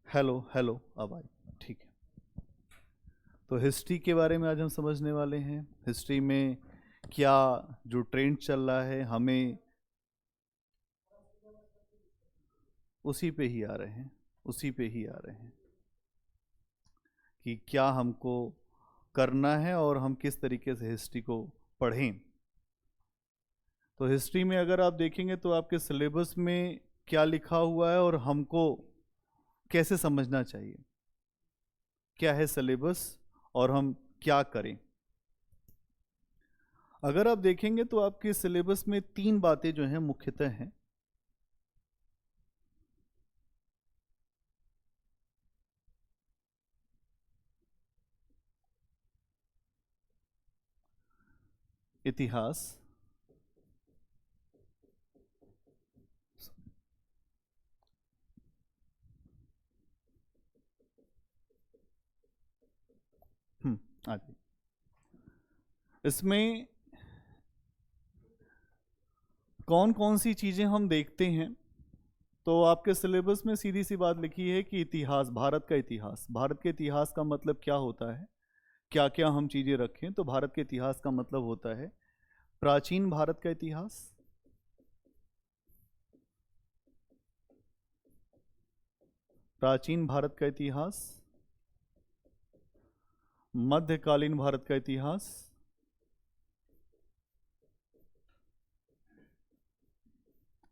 Hello hello, अब आई। ठीक है। तो हिस्ट्री के बारे में आज हम समझने वाले हैं। हिस्ट्री में क्या जो ट्रेंड चल रहा है, हमें उसी पे ही आ रहे हैं, उसी पे ही आ रहे हैं कि क्या हमको करना है और हम किस तरीके से हिस्ट्री को पढ़ें। तो हिस्ट्री में अगर आप देखेंगे तो आपके सिलेबस में क्या लिखा हुआ है और हमको कैसे समझना चाहिए, क्या है सिलेबस और हम क्या करें। अगर आप देखेंगे तो आपके सिलेबस में तीन बातें जो हैं मुख्यतः हैं। इतिहास, आगे इसमें कौन कौन सी चीजें हम देखते हैं। तो आपके सिलेबस में सीधी सी बात लिखी है कि इतिहास, भारत का इतिहास। भारत के इतिहास का मतलब क्या होता है, क्या क्या हम चीजें रखें। तो भारत के इतिहास का मतलब होता है प्राचीन भारत का इतिहास, प्राचीन भारत का इतिहास, मध्यकालीन भारत का इतिहास,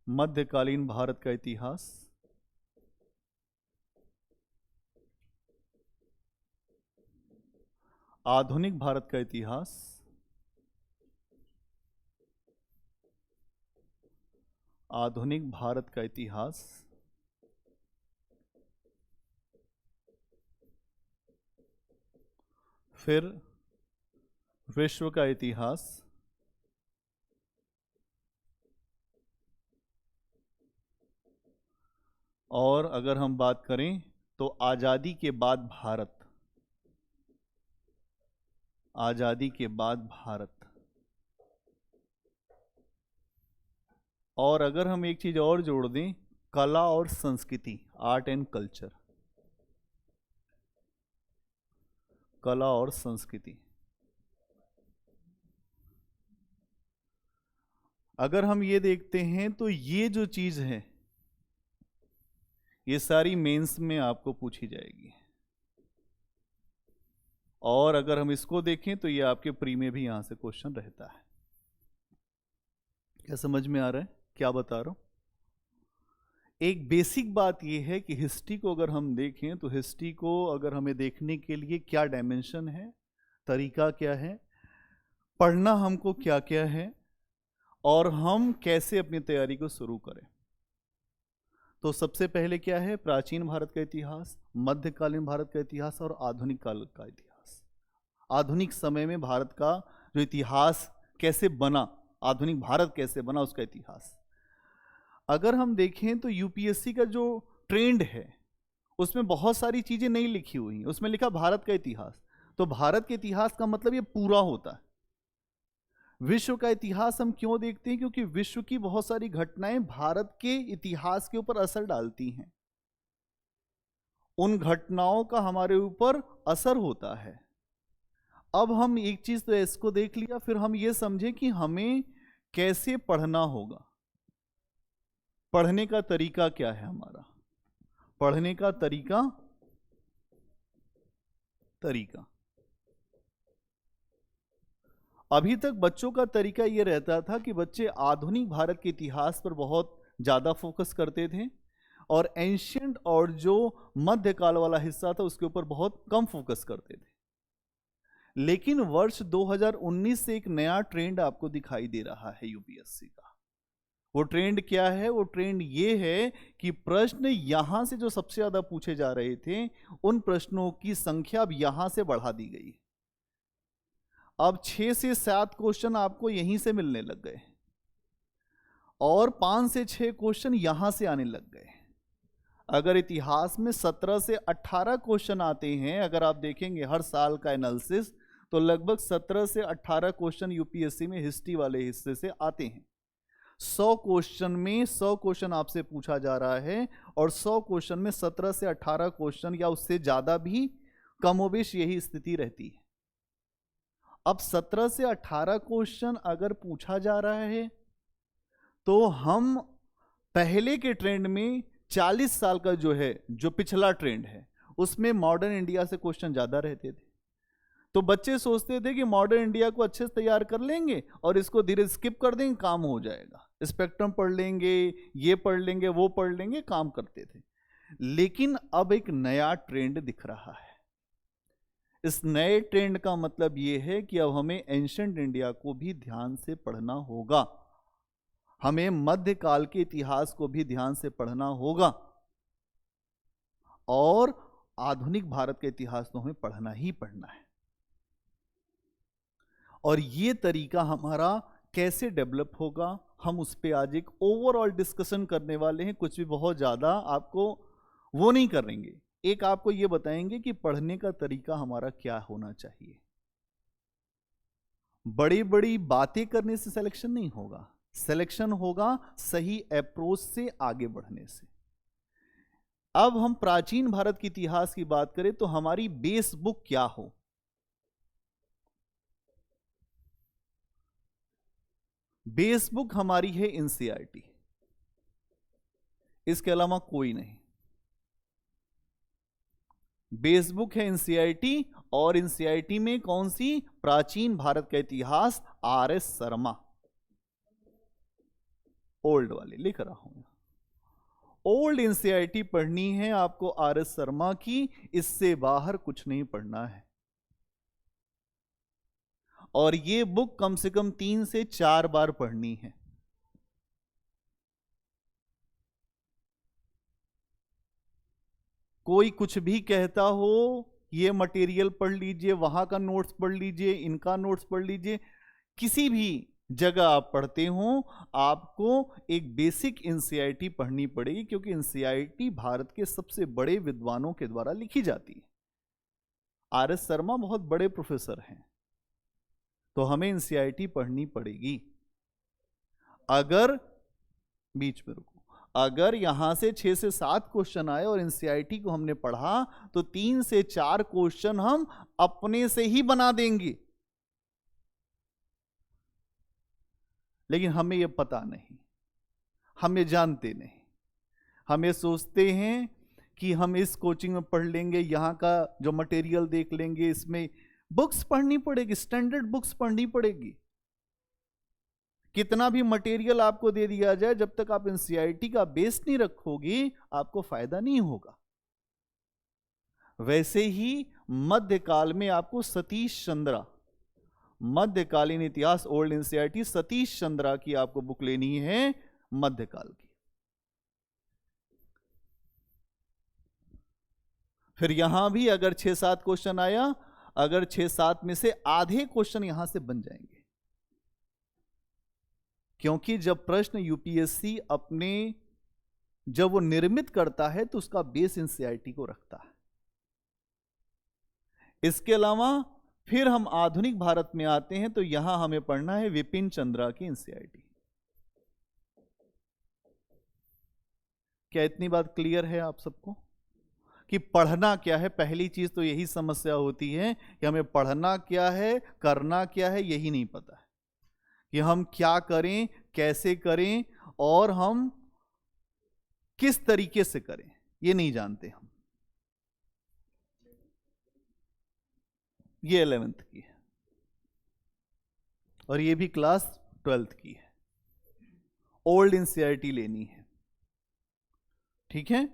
मध्यकालीन भारत का इतिहास, आधुनिक भारत का इतिहास, आधुनिक भारत का इतिहास, फिर विश्व का इतिहास, और अगर हम बात करें तो आज़ादी के बाद भारत, आज़ादी के बाद भारत। और अगर हम एक चीज़ और जोड़ दें, कला और संस्कृति, आर्ट एंड कल्चर, कला और संस्कृति। अगर हम ये देखते हैं तो ये जो चीज़ है ये सारी मेंस में आपको पूछी जाएगी। और अगर हम इसको देखें तो ये आपके प्री में भी यहां से क्वेश्चन रहता है। क्या समझ में आ रहा है क्या बता रहा हूं? एक बेसिक बात यह है कि हिस्ट्री को अगर हम देखें तो हिस्ट्री को अगर हमें देखने के लिए क्या डायमेंशन है, तरीका क्या है, पढ़ना हमको क्या क्या है, और हम कैसे अपनी तैयारी को शुरू करें। तो सबसे पहले क्या है, प्राचीन भारत का इतिहास, मध्यकालीन भारत का इतिहास और आधुनिक काल का इतिहास। आधुनिक समय में भारत का जो इतिहास कैसे बना, आधुनिक भारत कैसे बना, उसका इतिहास। अगर हम देखें तो यूपीएससी का जो ट्रेंड है उसमें बहुत सारी चीजें नहीं लिखी हुई हैं। उसमें लिखा भारत का इतिहास, तो भारत के इतिहास का मतलब ये पूरा होता है। विश्व का इतिहास हम क्यों देखते हैं, क्योंकि विश्व की बहुत सारी घटनाएं भारत के इतिहास के ऊपर असर डालती हैं, उन घटनाओं का हमारे ऊपर असर होता है। अब हम एक चीज तो इसको देख लिया, फिर हम ये समझें कि हमें कैसे पढ़ना होगा, पढ़ने का तरीका क्या है हमारा, पढ़ने का तरीका तरीका अभी तक बच्चों का तरीका यह रहता था कि बच्चे आधुनिक भारत के इतिहास पर बहुत ज़्यादा फोकस करते थे और एंशियंट और जो मध्यकाल वाला हिस्सा था उसके ऊपर बहुत कम फोकस करते थे। लेकिन वर्ष 2019 से एक नया ट्रेंड आपको दिखाई दे रहा है यूपीएससी का। वो ट्रेंड क्या है? वो ट्रेंड ये है कि प्रश्न यहां से जो सबसे ज़्यादा पूछे जा रहे थे उन प्रश्नों की संख्या अब यहां से बढ़ा दी गई। अब 6 से 7 क्वेश्चन आपको यहीं से मिलने लग गए और 5 से 6 क्वेश्चन यहां से आने लग गए। अगर इतिहास में 17 से 18 क्वेश्चन आते हैं, अगर आप देखेंगे हर साल का एनालिसिस, तो लगभग 17 से 18 क्वेश्चन यूपीएससी में हिस्ट्री वाले हिस्से से आते हैं। 100 क्वेश्चन में 100 क्वेश्चन आपसे पूछा जा रहा है और 100 क्वेश्चन में 17 से 18 क्वेश्चन या उससे ज्यादा भी कमोबेश यही स्थिति रहती है। अब 17 से 18 क्वेश्चन अगर पूछा जा रहा है तो हम पहले के ट्रेंड में 40 साल का जो पिछला ट्रेंड है उसमें मॉडर्न इंडिया से क्वेश्चन ज्यादा रहते थे। तो बच्चे सोचते थे कि मॉडर्न इंडिया को अच्छे से तैयार कर लेंगे और इसको धीरे स्किप कर देंगे, काम हो जाएगा, स्पेक्ट्रम पढ़ लेंगे, ये पढ़ लेंगे, वो पढ़ लेंगे, काम करते थे। लेकिन अब एक नया ट्रेंड दिख रहा है। इस नए ट्रेंड का मतलब ये है कि अब हमें एंशिएंट इंडिया को भी ध्यान से पढ़ना होगा, हमें मध्यकाल के इतिहास को भी ध्यान से पढ़ना होगा और आधुनिक भारत का इतिहास तो हमें पढ़ना ही पढ़ना है। और ये तरीका हमारा कैसे डेवलप होगा, हम उस पर आज एक ओवरऑल डिस्कशन करने वाले हैं। कुछ भी बहुत ज्यादा आपको वो नहीं करेंगे, एक आपको ये बताएंगे कि पढ़ने का तरीका हमारा क्या होना चाहिए। बड़ी बड़ी बातें करने से सिलेक्शन नहीं होगा, सिलेक्शन होगा सही अप्रोच से आगे बढ़ने से। अब हम प्राचीन भारत के इतिहास की बात करें तो हमारी बेस बुक क्या हो? बेस बुक हमारी है एनसीईआरटी, इसके अलावा कोई नहीं। बेस बुक है एनसीईआरटी और एनसीईआरटी में कौन सी? प्राचीन भारत का इतिहास, आरएस शर्मा, ओल्ड वाले लिख रहा हूं। ओल्ड एनसीईआरटी पढ़नी है आपको आरएस शर्मा की, इससे बाहर कुछ नहीं पढ़ना है। और ये बुक कम से कम 3 से 4 बार पढ़नी है। कोई कुछ भी कहता हो, ये मटेरियल पढ़ लीजिए, वहां का नोट्स पढ़ लीजिए, इनका नोट्स पढ़ लीजिए, किसी भी जगह आप पढ़ते हो आपको एक बेसिक एनसीईआरटी पढ़नी पड़ेगी, क्योंकि एनसीईआरटी भारत के सबसे बड़े विद्वानों के द्वारा लिखी जाती है। आरएस शर्मा बहुत बड़े प्रोफेसर हैं, तो हमें एनसीईआरटी पढ़नी पड़ेगी। अगर बीच में रुको, अगर यहां से 6 से 7 क्वेश्चन आए और एनसीईआरटी को हमने पढ़ा तो 3 से 4 क्वेश्चन हम अपने से ही बना देंगे। लेकिन हमें यह पता नहीं, हम ये जानते नहीं, हम ये सोचते हैं कि हम इस कोचिंग में पढ़ लेंगे, यहां का जो मटेरियल देख लेंगे, इसमें बुक्स पढ़नी पड़ेगी, स्टैंडर्ड बुक्स पढ़नी पड़ेगी। कितना भी मटेरियल आपको दे दिया जाए, जब तक आप एनसीईआरटी का बेस नहीं रखोगे आपको फायदा नहीं होगा। वैसे ही मध्यकाल में आपको सतीश चंद्रा, मध्यकालीन इतिहास ओल्ड एनसीईआरटी, सतीश चंद्रा की आपको बुक लेनी है मध्यकाल की। फिर यहां भी अगर 6-7 क्वेश्चन आया, अगर 6-7 में से आधे क्वेश्चन यहां से बन जाएंगे, क्योंकि जब प्रश्न यूपीएससी अपने जब वो निर्मित करता है तो उसका बेस एनसीईआरटी को रखता है। इसके अलावा फिर हम आधुनिक भारत में आते हैं तो यहां हमें पढ़ना है विपिन चंद्रा की एनसीईआरटी। क्या इतनी बात क्लियर है आप सबको कि पढ़ना क्या है? पहली चीज तो यही समस्या होती है कि हमें पढ़ना क्या है, करना क्या है, यही नहीं पता है कि हम क्या करें, कैसे करें और हम किस तरीके से करें, ये नहीं जानते हम। ये 11th की है और ये भी क्लास 12th की है। ओल्ड एनसीईआरटी लेनी है, ठीक है?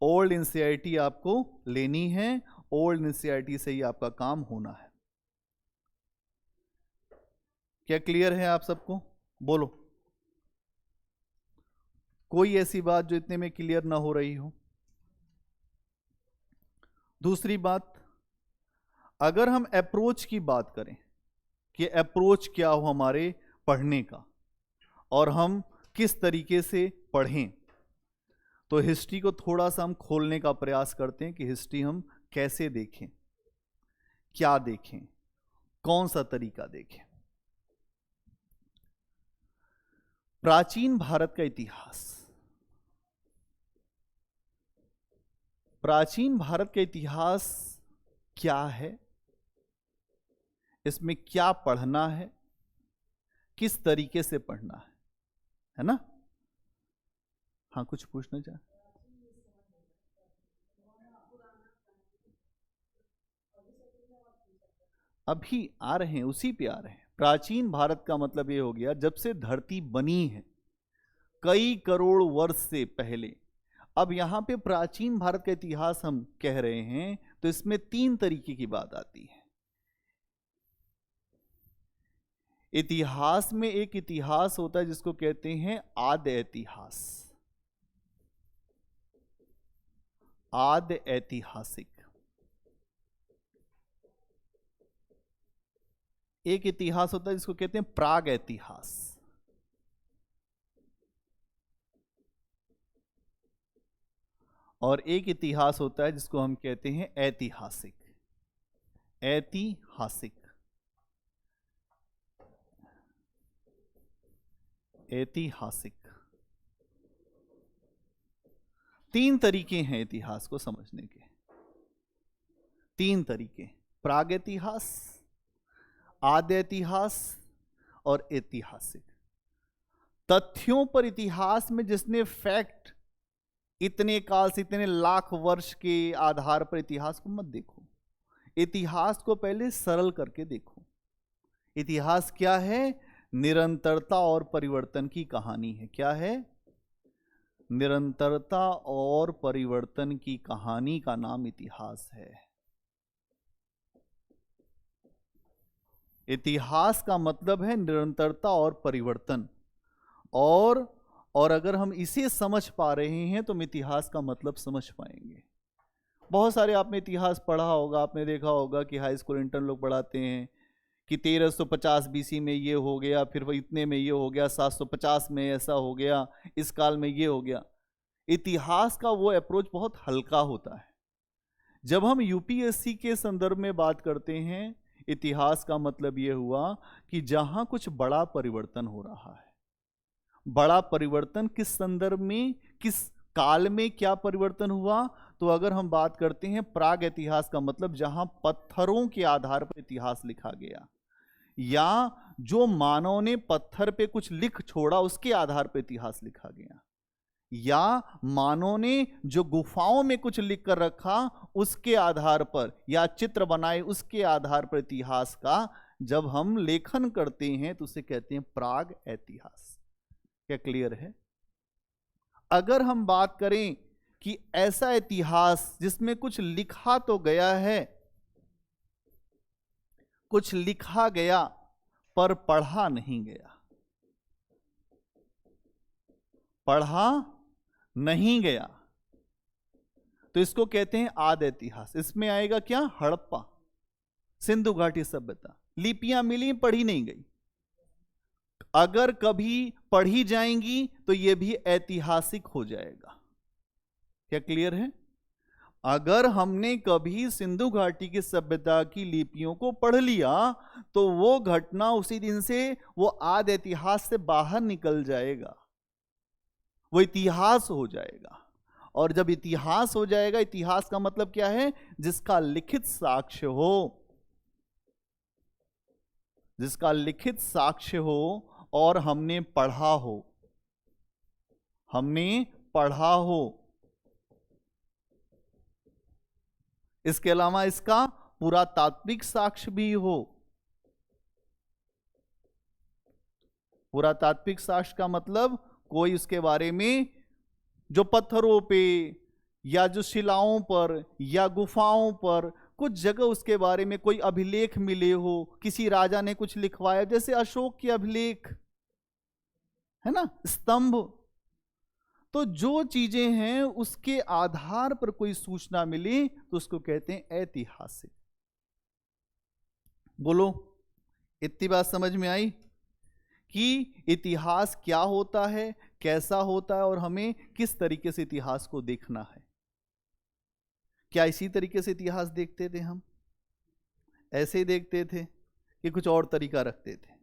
ओल्ड एनसीईआरटी आपको लेनी है, ओल्ड एनसीईआरटी से ही आपका काम होना है। क्या क्लियर है आप सबको? बोलो, कोई ऐसी बात जो इतने में क्लियर ना हो रही हो? दूसरी बात, अगर हम अप्रोच की बात करें कि अप्रोच क्या हो हमारे पढ़ने का और हम किस तरीके से पढ़ें, तो हिस्ट्री को थोड़ा सा हम खोलने का प्रयास करते हैं कि हिस्ट्री हम कैसे देखें, क्या देखें, कौन सा तरीका देखें। प्राचीन भारत का इतिहास। प्राचीन भारत का इतिहास क्या है, इसमें क्या पढ़ना है, किस तरीके से पढ़ना है ना? हाँ, कुछ पूछना चाहे? अभी आ रहे हैं, उसी पे आ रहे हैं। प्राचीन भारत का मतलब ये हो गया जब से धरती बनी है, कई करोड़ वर्ष से पहले। अब यहां पे प्राचीन भारत का इतिहास हम कह रहे हैं तो इसमें तीन तरीके की बात आती है। इतिहास में एक इतिहास होता है जिसको कहते हैं आद्य इतिहास, आद्य ऐतिहासिक। एक इतिहास होता है जिसको कहते हैं प्राग इतिहास। और एक इतिहास होता है जिसको हम कहते हैं ऐतिहासिक। ऐतिहासिक, ऐतिहासिक। तीन तरीके हैं इतिहास को समझने के, तीन तरीके। प्राग इतिहास, आद्य इतिहास और ऐतिहासिक। तथ्यों पर इतिहास में जिसने फैक्ट, इतने काल से, इतने लाख वर्ष के आधार पर इतिहास को मत देखो। इतिहास को पहले सरल करके देखो। इतिहास क्या है? निरंतरता और परिवर्तन की कहानी है। क्या है? निरंतरता और परिवर्तन की कहानी का नाम इतिहास है। इतिहास का मतलब है निरंतरता और परिवर्तन। और अगर हम इसे समझ पा रहे हैं तो हम इतिहास का मतलब समझ पाएंगे। बहुत सारे आपने इतिहास पढ़ा होगा, आपने देखा होगा कि हाई स्कूल इंटर्न लोग पढ़ाते हैं कि 1350 बीसी में ये हो गया, फिर वो इतने में ये हो गया, 750 में ऐसा हो गया, इस काल में ये हो गया। इतिहास का वो अप्रोच बहुत हल्का होता है। जब हम यूपीएससी के संदर्भ में बात करते हैं, इतिहास का मतलब ये हुआ कि जहां कुछ बड़ा परिवर्तन हो रहा है। बड़ा परिवर्तन किस संदर्भ में, किस काल में क्या परिवर्तन हुआ? तो अगर हम बात करते हैं प्राग इतिहास का मतलब जहां पत्थरों के आधार पर इतिहास लिखा गया, या जो मानव ने पत्थर पे कुछ लिख छोड़ा उसके आधार पर इतिहास लिखा गया, या मानव ने जो गुफाओं में कुछ लिख कर रखा उसके आधार पर, या चित्र बनाए उसके आधार पर इतिहास का जब हम लेखन करते हैं तो उसे कहते हैं प्राग इतिहास। क्या क्लियर है? अगर हम बात करें कि ऐसा इतिहास जिसमें कुछ लिखा तो गया है, कुछ लिखा गया पर पढ़ा नहीं गया, पढ़ा नहीं गया, तो इसको कहते हैं आद्य इतिहास। इसमें आएगा क्या? हड़प्पा, सिंधु घाटी सभ्यता। लिपियां मिली, पढ़ी नहीं गई। अगर कभी पढ़ी जाएंगी तो यह भी ऐतिहासिक हो जाएगा। क्या क्लियर है? अगर हमने कभी सिंधु घाटी की सभ्यता की लिपियों को पढ़ लिया तो वो घटना उसी दिन से वो आद्य इतिहास से बाहर निकल जाएगा, वो इतिहास हो जाएगा। और जब इतिहास हो जाएगा, इतिहास का मतलब क्या है? जिसका लिखित साक्ष्य हो, जिसका लिखित साक्ष्य हो और हमने पढ़ा हो, हमने पढ़ा हो। इसके अलावा इसका पुरातात्विक साक्ष्य भी हो। पुरातात्विक साक्ष्य का मतलब कोई उसके बारे में जो पत्थरों पे या जो शिलाओं पर या गुफाओं पर कुछ जगह उसके बारे में कोई अभिलेख मिले हो, किसी राजा ने कुछ लिखवाया, जैसे अशोक के अभिलेख है ना, स्तंभ। तो जो चीजें हैं उसके आधार पर कोई सूचना मिली तो उसको कहते हैं ऐतिहासिक। बोलो, इतनी बात समझ में आई कि इतिहास क्या होता है, कैसा होता है और हमें किस तरीके से इतिहास को देखना है। क्या इसी तरीके से इतिहास देखते थे हम? ऐसे ही देखते थे कि कुछ और तरीका रखते थे?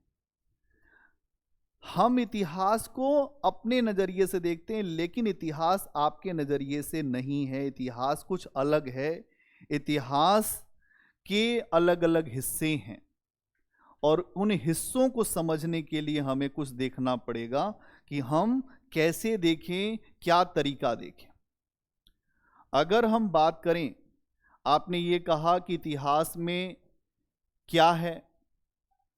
हम इतिहास को अपने नजरिए से देखते हैं, लेकिन इतिहास आपके नजरिए से नहीं है। इतिहास कुछ अलग है। इतिहास के अलग अलग हिस्से हैं और उन हिस्सों को समझने के लिए हमें कुछ देखना पड़ेगा कि हम कैसे देखें, क्या तरीका देखें। अगर हम बात करें, आपने ये कहा कि इतिहास में क्या है,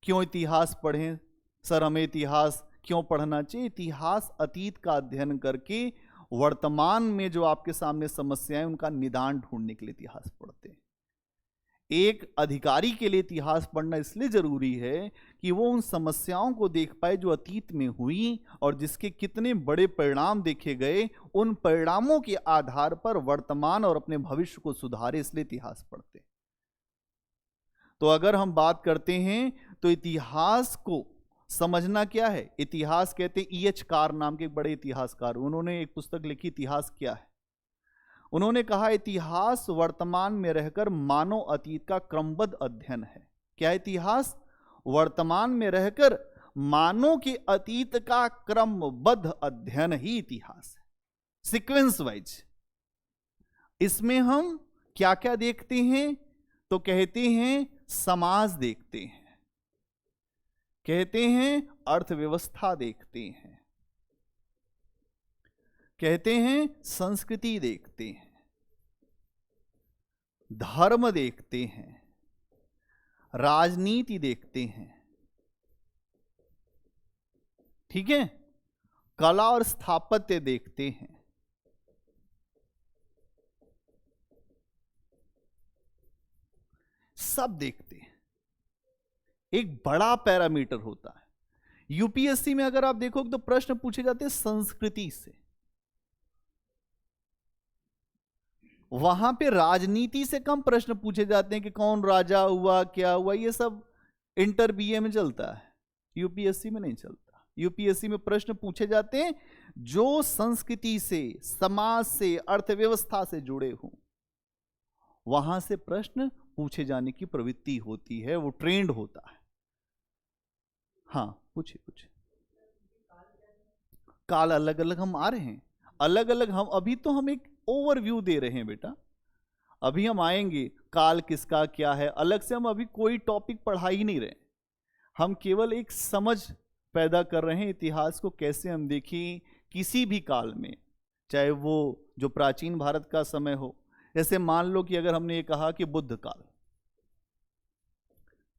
क्यों इतिहास पढ़ें सर, हमें इतिहास क्यों पढ़ना चाहिए? इतिहास अतीत का अध्ययन करके वर्तमान में जो आपके सामने समस्याएं उनका निदान ढूंढने के लिए इतिहास पढ़ते हैं। एक अधिकारी के लिए इतिहास पढ़ना इसलिए जरूरी है कि वो उन समस्याओं को देख पाए जो अतीत में हुई और जिसके कितने बड़े परिणाम देखे गए। उन परिणामों के आधार पर वर्तमान और अपने भविष्य को सुधारे, इसलिए इतिहास पढ़ते। तो अगर हम बात करते हैं तो इतिहास को समझना क्या है। इतिहास कहते हैं, E.H. कार नाम के एक बड़े इतिहासकार, उन्होंने एक पुस्तक लिखी, इतिहास क्या है। उन्होंने कहा इतिहास वर्तमान में रहकर मानव अतीत का क्रमबद्ध अध्ययन है। क्या इतिहास? वर्तमान में रहकर मानव के अतीत का क्रमबद्ध अध्ययन ही इतिहास है, सीक्वेंस वाइज। इसमें हम क्या क्या देखते हैं? तो कहते हैं समाज देखते हैं, कहते हैं अर्थव्यवस्था देखते हैं, कहते हैं संस्कृति देखते हैं, धर्म देखते हैं, राजनीति देखते हैं, ठीक है, कला और स्थापत्य देखते हैं, सब देखते हैं। एक बड़ा पैरामीटर होता है। यूपीएससी में अगर आप देखोगे तो प्रश्न पूछे जाते हैं संस्कृति से, वहां पे राजनीति से कम प्रश्न पूछे जाते हैं कि कौन राजा हुआ, क्या हुआ, ये सब इंटर बीए में चलता है, यूपीएससी में नहीं चलता। यूपीएससी में प्रश्न पूछे जाते हैं जो संस्कृति से, समाज से, अर्थव्यवस्था से जुड़े हों, वहां से प्रश्न पूछे जाने की प्रवृत्ति होती है, वो ट्रेंड होता है। हाँ पूछे। काल अलग अलग हम आ रहे हैं, अलग अलग हम अभी तो हम एक ओवरव्यू दे रहे हैं बेटा, अभी हम आएंगे काल किसका क्या है, अलग से हम अभी कोई टॉपिक पढ़ा ही नहीं रहे, हम केवल एक समझ पैदा कर रहे हैं इतिहास को कैसे हम देखें किसी भी काल में, चाहे वो जो प्राचीन भारत का समय हो। जैसे मान लो कि अगर हमने ये कहा कि बुद्ध काल,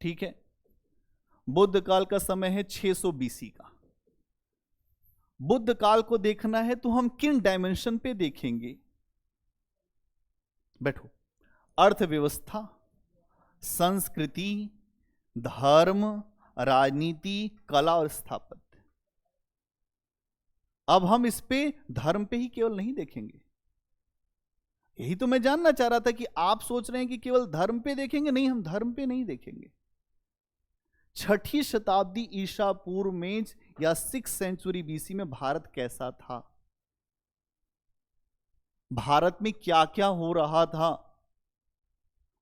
ठीक है, बुद्ध काल का समय है 600 बीसी का। बुद्ध काल को देखना है तो हम किन डायमेंशन पे देखेंगे? बैठो, अर्थव्यवस्था, संस्कृति, धर्म, राजनीति, कला और स्थापत्य। अब हम इस पे धर्म पे ही केवल नहीं देखेंगे। यही तो मैं जानना चाह रहा था कि आप सोच रहे हैं कि केवल धर्म पे देखेंगे। नहीं, हम धर्म पे नहीं देखेंगे। 6ठी शताब्दी ईसा पूर्व में या 6th सेंचुरी बीसी में भारत कैसा था, भारत में क्या क्या हो रहा था।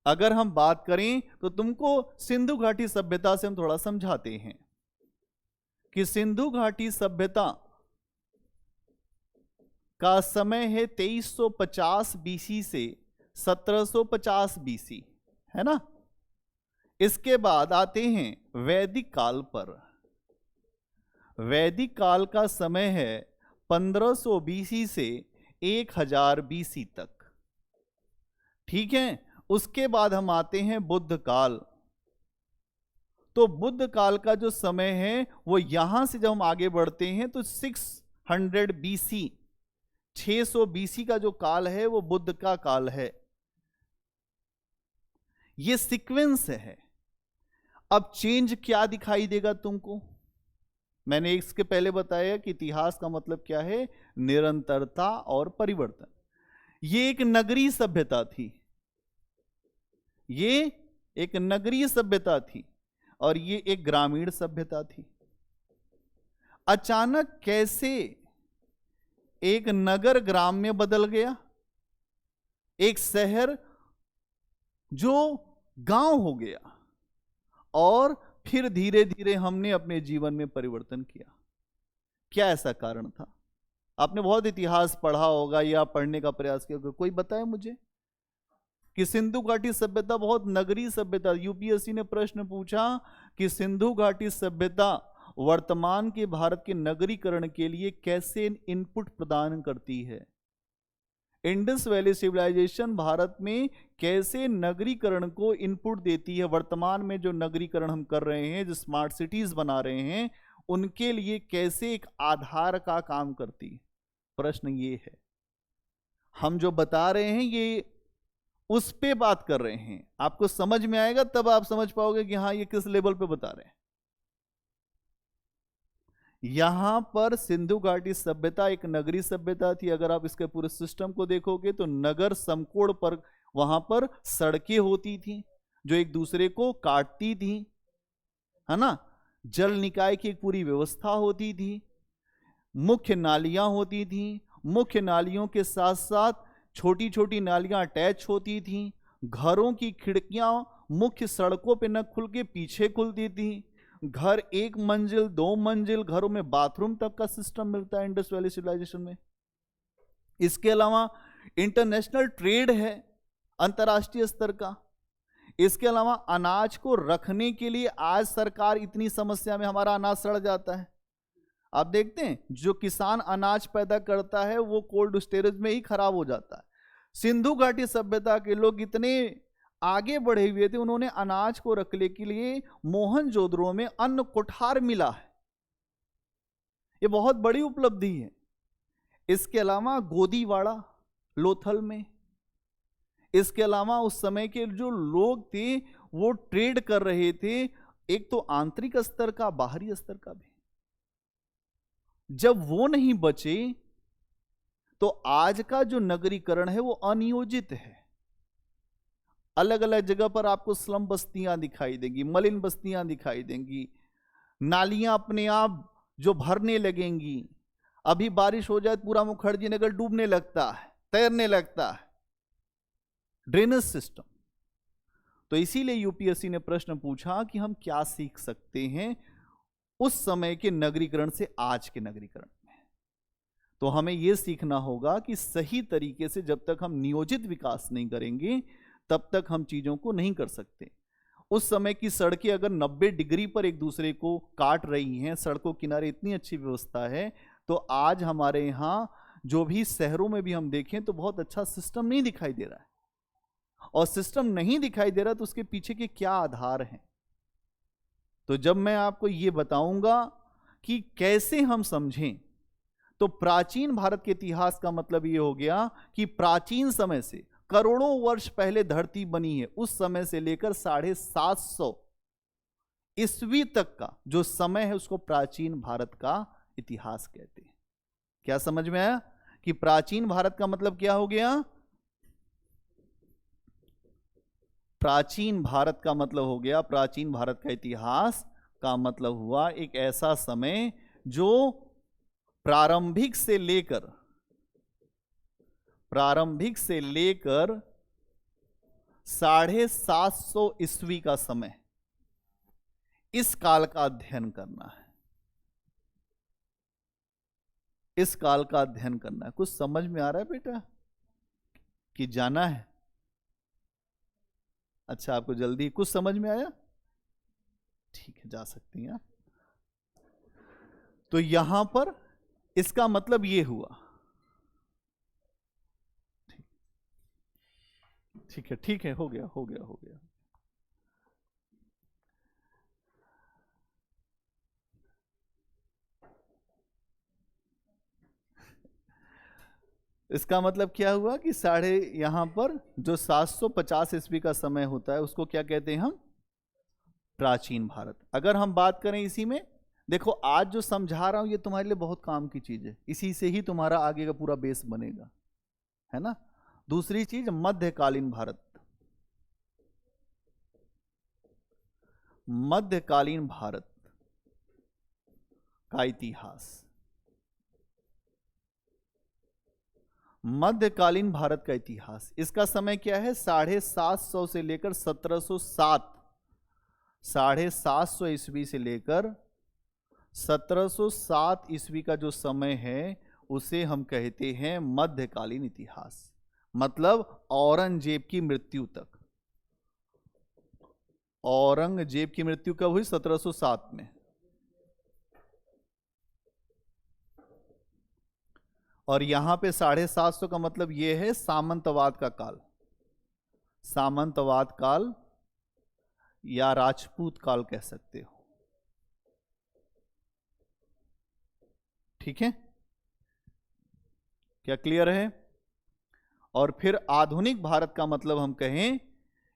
अगर हम बात करें तो तुमको सिंधु घाटी सभ्यता से हम थोड़ा समझाते हैं कि सिंधु घाटी सभ्यता का समय है 2350 बीसी से 1750 बीसी, है ना। इसके बाद आते हैं वैदिक काल पर। वैदिक काल का समय है 1500 बीसी से 1000 बीसी तक, ठीक है। उसके बाद हम आते हैं बुद्ध काल। तो बुद्ध काल का जो समय है वो यहां से जब हम आगे बढ़ते हैं तो 600 बीसी, 600 बीसी का जो काल है वो बुद्ध का काल है। ये सीक्वेंस है। अब चेंज क्या दिखाई देगा तुमको? मैंने इसके पहले बताया कि इतिहास का मतलब क्या है, निरंतरता और परिवर्तन। ये एक नगरीय सभ्यता थी, ये एक नगरीय सभ्यता थी और ये एक ग्रामीण सभ्यता थी। अचानक कैसे एक नगर ग्राम में बदल गया, एक शहर जो गांव हो गया, और फिर धीरे धीरे हमने अपने जीवन में परिवर्तन किया। क्या ऐसा कारण था? आपने बहुत इतिहास पढ़ा होगा या पढ़ने का प्रयास किया होगा, कोई बताए मुझे कि सिंधु घाटी सभ्यता बहुत नगरीय सभ्यता। यूपीएससी ने प्रश्न पूछा कि सिंधु घाटी सभ्यता वर्तमान के भारत के नगरीकरण के लिए कैसे इनपुट प्रदान करती है। इंडस वैली सिविलाइजेशन भारत में कैसे नगरीकरण को इनपुट देती है। वर्तमान में जो नगरीकरण हम कर रहे हैं, जो स्मार्ट सिटीज बना रहे हैं, उनके लिए कैसे एक आधार का काम करती है। प्रश्न ये है, हम जो बता रहे हैं ये उस पे बात कर रहे हैं। आपको समझ में आएगा तब आप समझ पाओगे कि हाँ ये किस लेवल पे बता रहे हैं। यहां पर सिंधु घाटी सभ्यता एक नगरीय सभ्यता थी। अगर आप इसके पूरे सिस्टम को देखोगे तो नगर समकोण पर वहां पर सड़कें होती थी जो एक दूसरे को काटती थी, है ना। जल निकाय की एक पूरी व्यवस्था होती थी, मुख्य नालियां होती थी, मुख्य नालियों के साथ साथ छोटी छोटी नालियां अटैच होती थी। घरों की खिड़कियां मुख्य सड़कों पे न खुल के पीछे खुलती थी। घर 1 मंजिल 2 मंजिल घरों में बाथरूम तक का सिस्टम मिलता है इंडस वैली सिविलाइजेशन में। इसके अलावा इंटरनेशनल ट्रेड है अंतर्राष्ट्रीय स्तर का। इसके अलावा अनाज को रखने के लिए आज सरकार इतनी समस्या में, हमारा अनाज सड़ जाता है। आप देखते हैं जो किसान अनाज पैदा करता है वो कोल्ड स्टोरेज में ही खराब हो जाता है। सिंधु घाटी सभ्यता के लोग इतने आगे बढ़े हुए थे, उन्होंने अनाज को रखने के लिए मोहनजोदड़ो में अन्न कोठार मिला है। ये बहुत बड़ी उपलब्धि है। इसके अलावा गोदीवाड़ा लोथल में, इसके अलावा उस समय के जो लोग थे वो ट्रेड कर रहे थे, एक तो आंतरिक स्तर का, बाहरी स्तर का भी। जब वो नहीं बचे तो आज का जो नगरीकरण है वो अनियोजित है। अलग अलग जगह पर आपको स्लम बस्तियां दिखाई देंगी, मलिन बस्तियां दिखाई देंगी, नालियां अपने आप जो भरने लगेंगी। अभी बारिश हो जाए पूरा मुखर्जी नगर डूबने लगता है, तैरने लगता है। Drainage system. तो इसीलिए यूपीएससी ने प्रश्न पूछा कि हम क्या सीख सकते हैं उस समय के नगरीकरण से आज के नगरीकरण में। तो हमें यह सीखना होगा कि सही तरीके से जब तक हम नियोजित विकास नहीं करेंगे तब तक हम चीजों को नहीं कर सकते। उस समय की सड़कें अगर 90 डिग्री पर एक दूसरे को काट रही हैं, सड़कों किनारे इतनी अच्छी व्यवस्था है, तो आज हमारे यहाँ जो भी शहरों में भी हम देखें तो बहुत अच्छा सिस्टम नहीं दिखाई दे रहा है। और सिस्टम नहीं दिखाई दे रहा तो उसके पीछे के क्या आधार हैं। तो जब मैं आपको यह बताऊंगा कि कैसे हम समझें, तो प्राचीन भारत के इतिहास का मतलब यह हो गया कि प्राचीन समय से करोड़ों वर्ष पहले धरती बनी है, उस समय से लेकर 750 ईस्वी तक का जो समय है उसको प्राचीन भारत का इतिहास कहते हैं। क्या समझ में आया कि प्राचीन भारत का मतलब क्या हो गया? प्राचीन भारत का मतलब हो गया, प्राचीन भारत का इतिहास का मतलब हुआ एक ऐसा समय जो प्रारंभिक से लेकर 750 ईस्वी का समय, इस काल का अध्ययन करना है। इस काल का अध्ययन करना है। कुछ समझ में आ रहा है बेटा कि जाना है? अच्छा, आपको जल्दी कुछ समझ में आया? ठीक है, जा सकती हैं। तो यहां पर इसका मतलब ये हुआ। ठीक है, ठीक है, हो गया हो गया हो गया। इसका मतलब क्या हुआ कि यहां पर जो 750 ईस्वी का समय होता है उसको क्या कहते हैं हम? प्राचीन भारत। अगर हम बात करें इसी में, देखो आज जो समझा रहा हूं ये तुम्हारे लिए बहुत काम की चीज है, इसी से ही तुम्हारा आगे का पूरा बेस बनेगा, है ना। दूसरी चीज मध्यकालीन भारत। मध्यकालीन भारत का इतिहास। मध्यकालीन भारत का इतिहास, इसका समय क्या है? 750 से लेकर 1707, 750 ईस्वी से लेकर 1707 ईस्वी का जो समय है उसे हम कहते हैं मध्यकालीन इतिहास, मतलब औरंगजेब की मृत्यु तक। औरंगजेब की मृत्यु कब हुई? 1707 में। और यहां पे 750 का मतलब यह है सामंतवाद का काल, सामंतवाद काल या राजपूत काल कह सकते हो। ठीक है, क्या क्लियर है? और फिर आधुनिक भारत का मतलब हम कहें,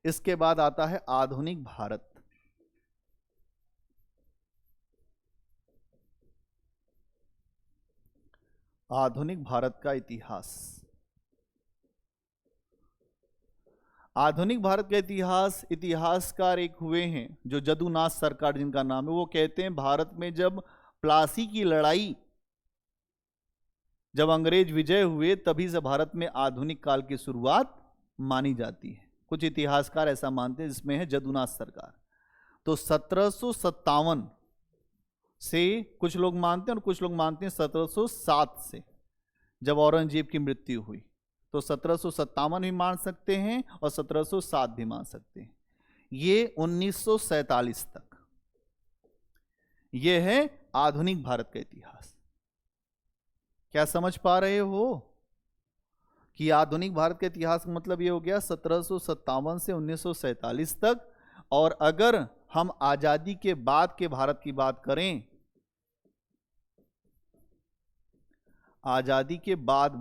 इसके बाद आता है आधुनिक भारत। आधुनिक भारत का इतिहास। आधुनिक भारत का इतिहास, इतिहासकार एक हुए हैं जो जदुनाथ सरकार जिनका नाम है, वो कहते हैं भारत में जब प्लासी की लड़ाई, जब अंग्रेज विजय हुए, तभी से भारत में आधुनिक काल की शुरुआत मानी जाती है। कुछ इतिहासकार ऐसा मानते हैं, जिसमें है जदुनाथ सरकार। तो 1757 से कुछ लोग मानते हैं, और कुछ लोग मानते हैं 1707 से, जब औरंगजेब की मृत्यु हुई। तो 1757 भी मान सकते हैं और 1707 भी मान सकते हैं। ये 1947 तक, यह है आधुनिक भारत का इतिहास। क्या समझ पा रहे हो कि आधुनिक भारत का इतिहास का मतलब यह हो गया 1757 से 1947 तक। और अगर हम आजादी के बाद के भारत की बात करें, आजादी के बाद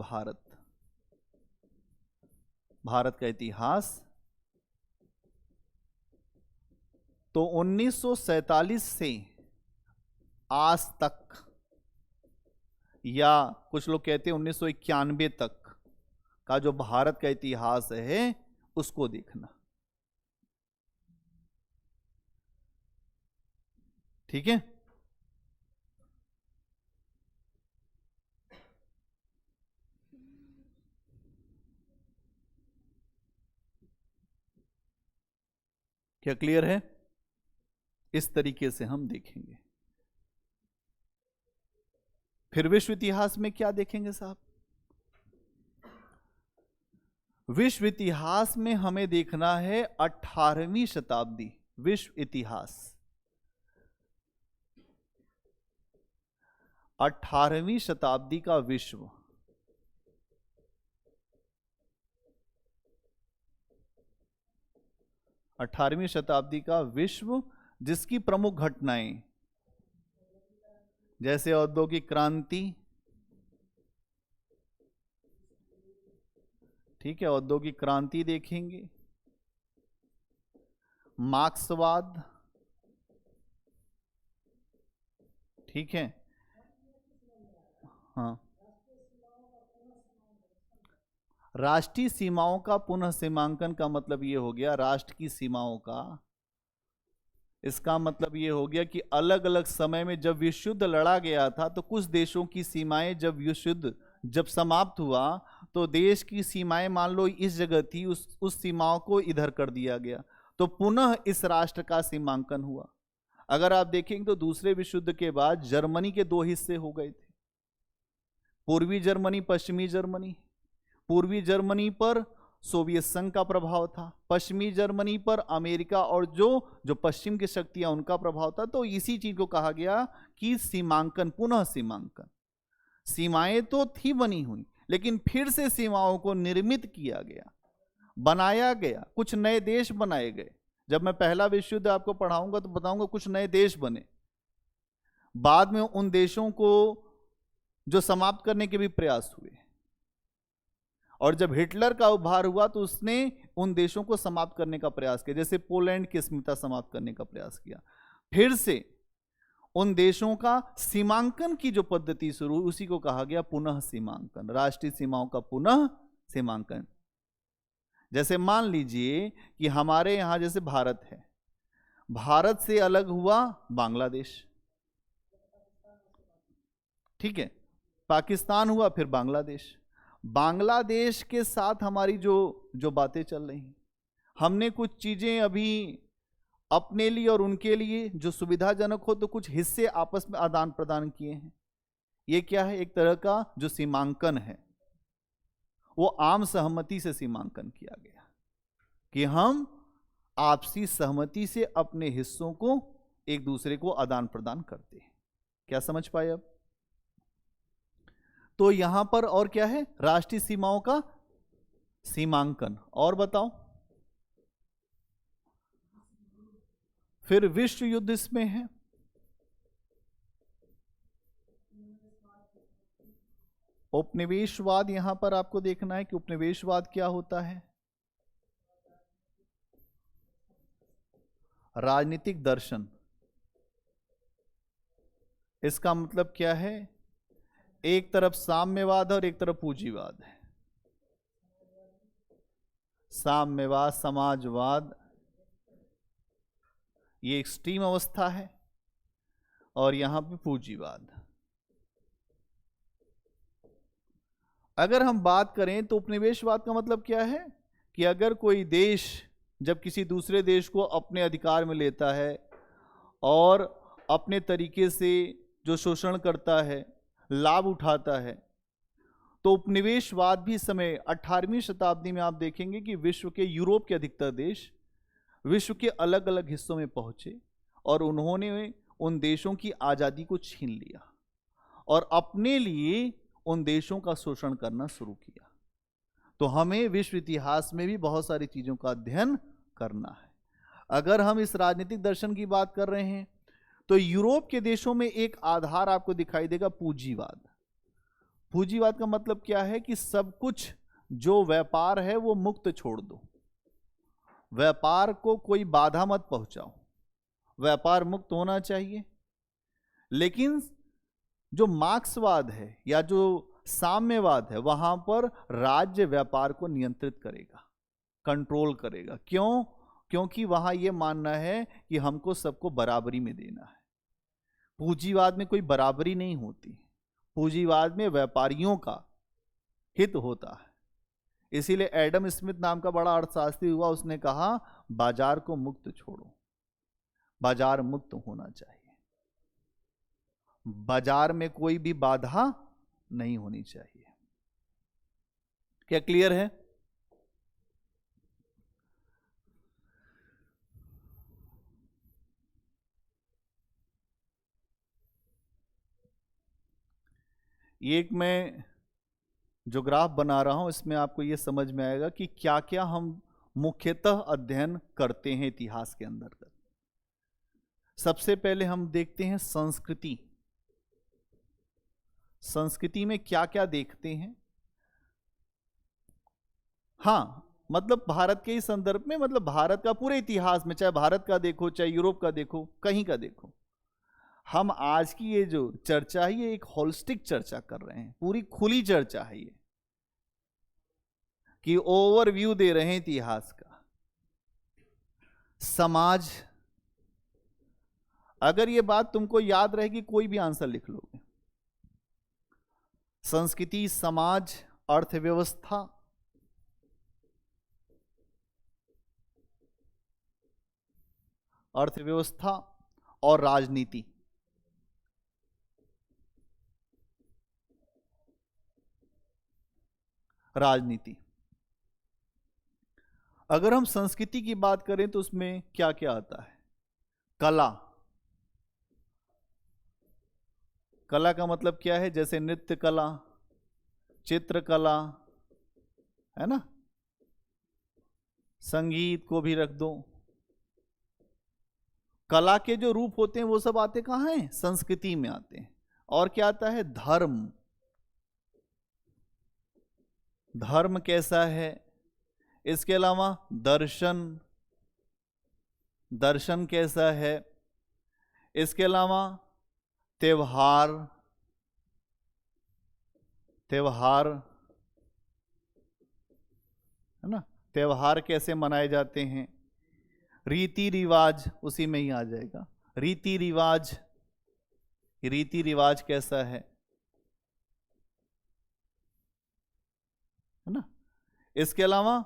भारत का इतिहास, तो 1947 से आज तक, या कुछ लोग कहते हैं 1991 तक का जो भारत का इतिहास है, उसको देखना। ठीक है, क्या क्लियर है? इस तरीके से हम देखेंगे। फिर विश्व इतिहास में क्या देखेंगे साहब? विश्व इतिहास में हमें देखना है 18वीं शताब्दी। विश्व इतिहास 18वीं शताब्दी का विश्व। अठारहवीं शताब्दी का विश्व, जिसकी प्रमुख घटनाएं जैसे औद्योगिक क्रांति, ठीक है, औद्योगिक क्रांति देखेंगे, मार्क्सवाद, ठीक है, हाँ, राष्ट्रीय सीमाओं का पुनः सीमांकन का मतलब ये हो गया, राष्ट्र की सीमाओं का, इसका मतलब ये हो गया कि अलग अलग समय में जब विश्व युद्ध लड़ा गया था, तो कुछ देशों की सीमाएं, जब विश्व युद्ध जब समाप्त हुआ, तो देश की सीमाएं मान लो इस जगह थी, उस सीमाओं को इधर कर दिया गया, तो पुनः इस राष्ट्र का सीमांकन हुआ। अगर आप देखेंगे तो दूसरे विश्व युद्ध के बाद जर्मनी के दो हिस्से हो गए थे, पूर्वी जर्मनी, पश्चिमी जर्मनी। पूर्वी जर्मनी पर सोवियत संघ का प्रभाव था, पश्चिमी जर्मनी पर अमेरिका और जो पश्चिम की शक्तियां, उनका प्रभाव था। तो इसी चीज को कहा गया कि सीमांकन, पुनः सीमांकन। सीमाएं तो थी बनी हुई, लेकिन फिर से सीमाओं को निर्मित किया गया, बनाया गया, कुछ नए देश बनाए गए। जब मैं पहला विश्व युद्ध आपको पढ़ाऊंगा तो बताऊंगा कुछ नए देश बने, बाद में उन देशों को जो समाप्त करने के भी प्रयास हुए। और जब हिटलर का उभार हुआ तो उसने उन देशों को समाप्त करने का प्रयास किया, जैसे पोलैंड की अस्मिता समाप्त करने का प्रयास किया। फिर से उन देशों का सीमांकन की जो पद्धति शुरू हुई, उसी को कहा गया पुनः सीमांकन, राष्ट्रीय सीमाओं का पुनः सीमांकन। जैसे मान लीजिए कि हमारे यहां जैसे भारत है, भारत से अलग हुआ बांग्लादेश, ठीक है, पाकिस्तान हुआ, फिर बांग्लादेश। बांग्लादेश के साथ हमारी जो बातें चल रही हैं, हमने कुछ चीजें अभी अपने लिए और उनके लिए जो सुविधाजनक हो तो कुछ हिस्से आपस में आदान प्रदान किए हैं। ये क्या है? एक तरह का जो सीमांकन है वो आम सहमति से सीमांकन किया गया कि हम आपसी सहमति से अपने हिस्सों को एक दूसरे को आदान प्रदान करते हैं। क्या समझ पाए अब? तो यहां पर और क्या है? राष्ट्रीय सीमाओं का सीमांकन। और बताओ, फिर विश्व युद्ध इसमें है। उपनिवेशवाद यहां पर आपको देखना है कि उपनिवेशवाद क्या होता है। राजनीतिक दर्शन। इसका मतलब क्या है? एक तरफ साम्यवाद और एक तरफ पूंजीवाद है। साम्यवाद, समाजवाद, ये एक्सट्रीम अवस्था है, और यहां पे पूंजीवाद। अगर हम बात करें तो उपनिवेशवाद का मतलब क्या है कि अगर कोई देश जब किसी दूसरे देश को अपने अधिकार में लेता है और अपने तरीके से जो शोषण करता है, लाभ उठाता है, तो उपनिवेशवाद भी समय 18वीं शताब्दी में आप देखेंगे कि विश्व के, यूरोप के अधिकतर देश विश्व के अलग अलग हिस्सों में पहुंचे और उन्होंने उन देशों की आज़ादी को छीन लिया और अपने लिए उन देशों का शोषण करना शुरू किया। तो हमें विश्व इतिहास में भी बहुत सारी चीज़ों का अध्ययन करना है। अगर हम इस राजनीतिक दर्शन की बात कर रहे हैं तो यूरोप के देशों में एक आधार आपको दिखाई देगा, पूंजीवाद। पूंजीवाद का मतलब क्या है कि सब कुछ जो व्यापार है वो मुक्त छोड़ दो, व्यापार को कोई बाधा मत पहुंचाओ, व्यापार मुक्त होना चाहिए। लेकिन जो मार्क्सवाद है या जो साम्यवाद है, वहां पर राज्य व्यापार को नियंत्रित करेगा, कंट्रोल करेगा। क्यों? क्योंकि वहां यह मानना है कि हमको सबको बराबरी में देना है। पूंजीवाद में कोई बराबरी नहीं होती, पूंजीवाद में व्यापारियों का हित होता है। इसीलिए एडम स्मिथ नाम का बड़ा अर्थशास्त्री हुआ, उसने कहा बाजार को मुक्त छोड़ो, बाजार मुक्त होना चाहिए, बाजार में कोई भी बाधा नहीं होनी चाहिए। क्या क्लियर है? एक मैं जो ग्राफ बना रहा हूं इसमें आपको यह समझ में आएगा कि क्या क्या हम मुख्यतः अध्ययन करते हैं इतिहास के अंदर। सबसे पहले हम देखते हैं संस्कृति। संस्कृति में क्या क्या देखते हैं? हाँ, मतलब भारत के ही संदर्भ में, मतलब भारत का पूरे इतिहास में, चाहे भारत का देखो चाहे यूरोप का देखो, कहीं का देखो, हम आज की ये जो चर्चा है ये एक होलिस्टिक चर्चा कर रहे हैं, पूरी खुली चर्चा है ये, कि ओवरव्यू दे रहे हैं इतिहास का। समाज, अगर ये बात तुमको याद रहेगी कोई भी आंसर लिख लोगे। संस्कृति, समाज, अर्थव्यवस्था, अर्थव्यवस्था और राजनीति। राजनीति, अगर हम संस्कृति की बात करें तो उसमें क्या क्या आता है? कला। कला का मतलब क्या है? जैसे नृत्य कला, चित्रकला, है ना, संगीत को भी रख दो। कला के जो रूप होते हैं वो सब आते कहाँ हैं? संस्कृति में आते हैं। और क्या आता है? धर्म। धर्म कैसा है? इसके अलावा दर्शन, दर्शन कैसा है? इसके अलावा त्योहार, त्योहार, है ना, त्योहार कैसे मनाए जाते हैं? रीति रिवाज उसी में ही आ जाएगा। रीति रिवाज, रीति रिवाज कैसा है ना। इसके अलावा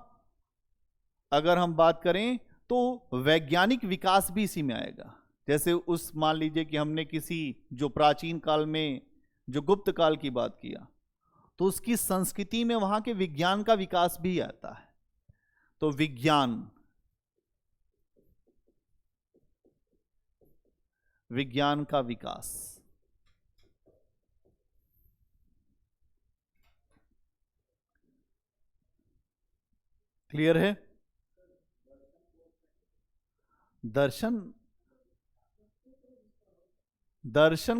अगर हम बात करें तो वैज्ञानिक विकास भी इसी में आएगा। जैसे उस मान लीजिए कि हमने किसी जो प्राचीन काल में जो गुप्त काल की बात किया, तो उसकी संस्कृति में वहां के विज्ञान का विकास भी आता है। तो विज्ञान का विकास, क्लियर है? दर्शन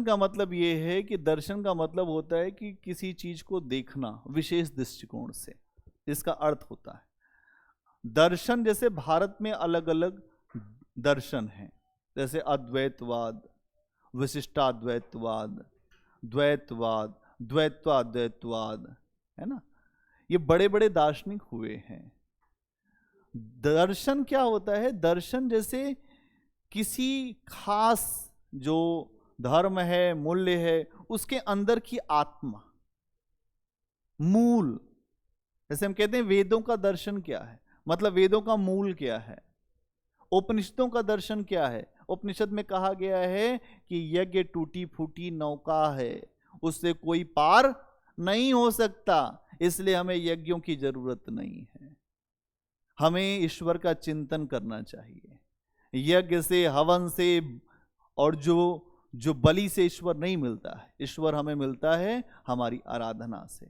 का मतलब यह है कि दर्शन का मतलब होता है कि किसी चीज को देखना विशेष दृष्टिकोण से, इसका अर्थ होता है दर्शन। जैसे भारत में अलग अलग दर्शन हैं, जैसे अद्वैतवाद, विशिष्टाद्वैतवाद, द्वैतवाद, द्वैत्वाद्वैतवाद, है ना। ये बड़े बड़े दार्शनिक हुए हैं। दर्शन क्या होता है? दर्शन जैसे किसी खास जो धर्म है, मूल्य है, उसके अंदर की आत्मा, मूल। जैसे हम कहते हैं वेदों का दर्शन क्या है, मतलब वेदों का मूल क्या है। उपनिषदों का दर्शन क्या है? उपनिषद में कहा गया है कि यज्ञ टूटी फूटी नौका है, उससे कोई पार नहीं हो सकता, इसलिए हमें यज्ञों की जरूरत नहीं है। हमें ईश्वर का चिंतन करना चाहिए। यज्ञ से, हवन से और जो बलि से ईश्वर नहीं मिलता है, ईश्वर हमें मिलता है हमारी आराधना से।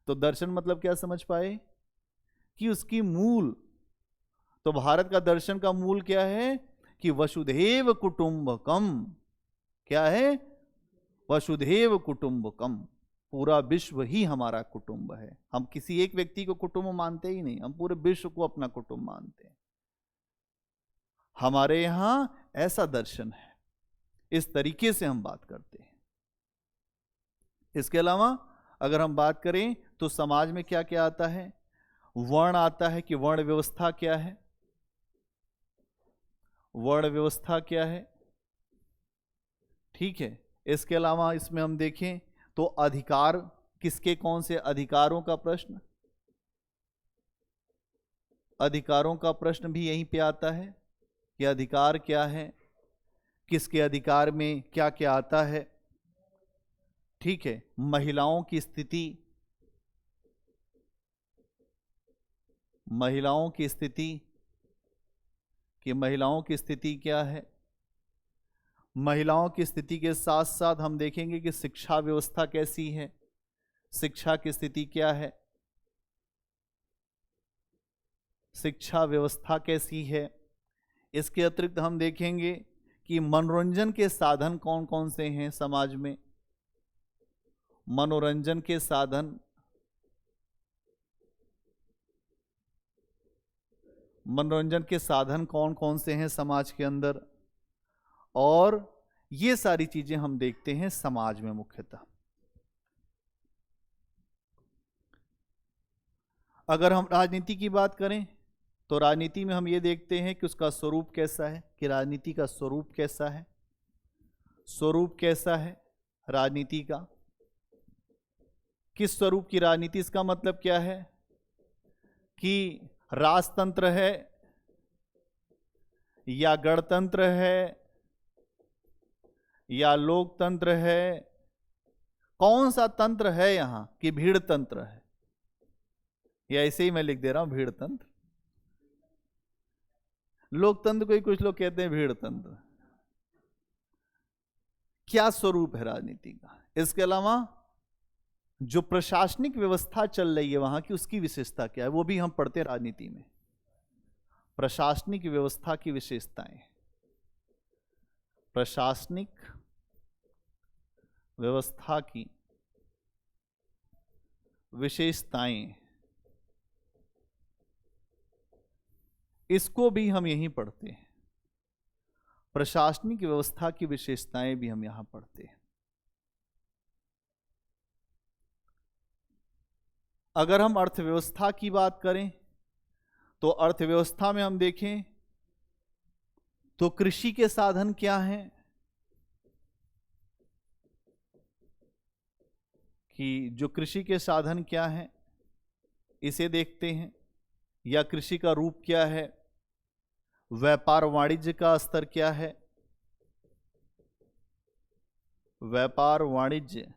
तो दर्शन मतलब क्या समझ पाए कि उसकी मूल। तो भारत का दर्शन का मूल क्या है कि वसुधैव कुटुंबकम। क्या है? वसुधैव कुटुंबकम। पूरा विश्व ही हमारा कुटुंब है। हम किसी एक व्यक्ति को कुटुंब मानते ही नहीं, हम पूरे विश्व को अपना कुटुंब मानते हैं। हमारे यहां ऐसा दर्शन है, इस तरीके से हम बात करते हैं। इसके अलावा अगर हम बात करें तो समाज में क्या क्या आता है? वर्ण आता है कि वर्ण व्यवस्था क्या है, वर्ण व्यवस्था क्या है, ठीक है। इसके अलावा इसमें हम देखें तो अधिकार, किसके कौन से अधिकारों का प्रश्न, अधिकारों का प्रश्न भी यहीं पे आता है कि अधिकार क्या है, किसके अधिकार में क्या क्या आता है, ठीक है। महिलाओं की स्थिति, महिलाओं की स्थिति, कि महिलाओं की स्थिति क्या है। महिलाओं की स्थिति के साथ साथ हम देखेंगे कि शिक्षा व्यवस्था कैसी है, शिक्षा की स्थिति क्या है, शिक्षा व्यवस्था कैसी है। इसके अतिरिक्त हम देखेंगे कि मनोरंजन के साधन कौन कौन से हैं समाज में, मनोरंजन के साधन, मनोरंजन के साधन कौन कौन से हैं समाज के अंदर, और ये सारी चीजें हम देखते हैं समाज में मुख्यतः। अगर हम राजनीति की बात करें तो राजनीति में हम ये देखते हैं कि उसका स्वरूप कैसा है, कि राजनीति का स्वरूप कैसा है, स्वरूप कैसा है राजनीति का, किस स्वरूप की राजनीति। इसका मतलब क्या है कि राजतंत्र है या गणतंत्र है या लोकतंत्र है, कौन सा तंत्र है यहां, कि भीड़ तंत्र है, या ऐसे ही मैं लिख दे रहा हूं भीड़ तंत्र। लोकतंत्र को ही कुछ लोग कहते हैं भीड़ तंत्र। क्या स्वरूप है राजनीति का। इसके अलावा जो प्रशासनिक व्यवस्था चल रही है वहां की, उसकी विशेषता क्या है, वो भी हम पढ़ते हैं राजनीति में। प्रशासनिक व्यवस्था की विशेषताएं, प्रशासनिक व्यवस्था की विशेषताएं, इसको भी हम यहीं पढ़ते हैं। प्रशासनिक व्यवस्था की विशेषताएं भी हम यहां पढ़ते हैं। अगर हम अर्थव्यवस्था की बात करें तो अर्थव्यवस्था में हम देखें तो कृषि के साधन क्या हैं, कि जो कृषि के साधन क्या हैं इसे देखते हैं, या कृषि का रूप क्या है, व्यापार वाणिज्य का स्तर क्या है? व्यापार वाणिज्य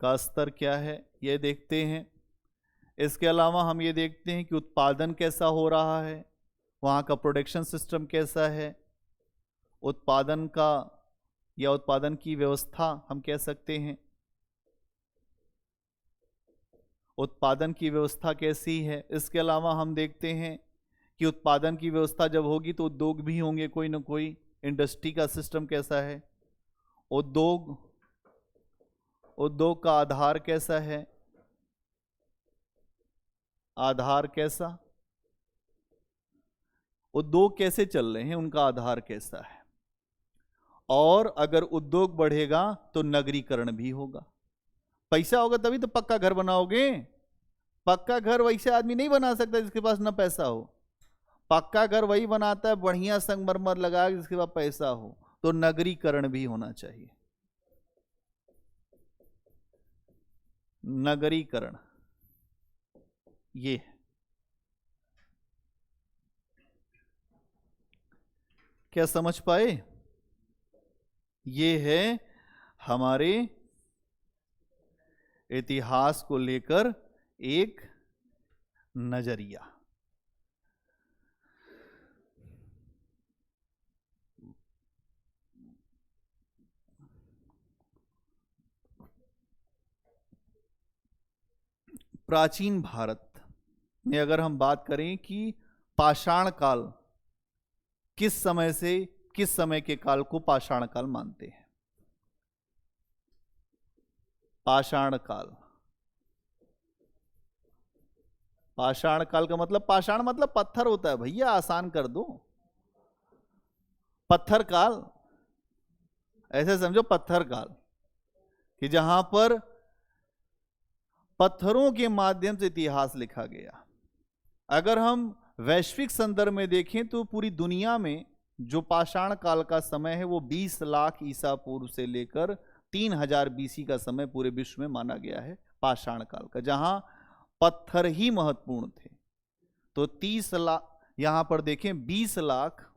का स्तर क्या है ये देखते हैं। इसके अलावा हम ये देखते हैं कि उत्पादन कैसा हो रहा है, वहाँ का प्रोडक्शन सिस्टम कैसा है, उत्पादन का या उत्पादन की व्यवस्था हम कह सकते हैं, उत्पादन की व्यवस्था कैसी है। इसके अलावा हम देखते हैं कि उत्पादन की व्यवस्था जब होगी तो उद्योग भी होंगे, कोई ना कोई इंडस्ट्री का सिस्टम कैसा है, उद्योग का आधार कैसा है, आधार कैसा, उद्योग कैसे चल रहे हैं उनका आधार कैसा है। और अगर उद्योग बढ़ेगा तो नगरीकरण भी होगा, पैसा होगा तभी तो पक्का घर बनाओगे। पक्का घर वैसे आदमी नहीं बना सकता जिसके पास ना पैसा हो, पक्का घर वही बनाता है बढ़िया संगमरमर लगा जिसके पास पैसा हो। तो नगरीकरण भी होना चाहिए, नगरीकरण ये क्या समझ पाए? ये है हमारे इतिहास को लेकर एक नजरिया। प्राचीन भारत में अगर हम बात करें कि पाषाण काल किस समय से किस समय के काल को पाषाण काल मानते हैं? पाषाण काल, पाषाण काल का मतलब, पाषाण मतलब पत्थर होता है भैया, आसान कर दो। पत्थर काल ऐसे समझो, पत्थर काल कि जहां पर पत्थरों के माध्यम से इतिहास लिखा गया। अगर हम वैश्विक संदर्भ में देखें तो पूरी दुनिया में जो पाषाण काल का समय है वो 20 लाख ईसा पूर्व से लेकर 3000 बीसी का समय पूरे विश्व में माना गया है पाषाण काल का, जहां पत्थर ही महत्वपूर्ण थे। तो 30 लाख, यहां पर देखें 20 लाख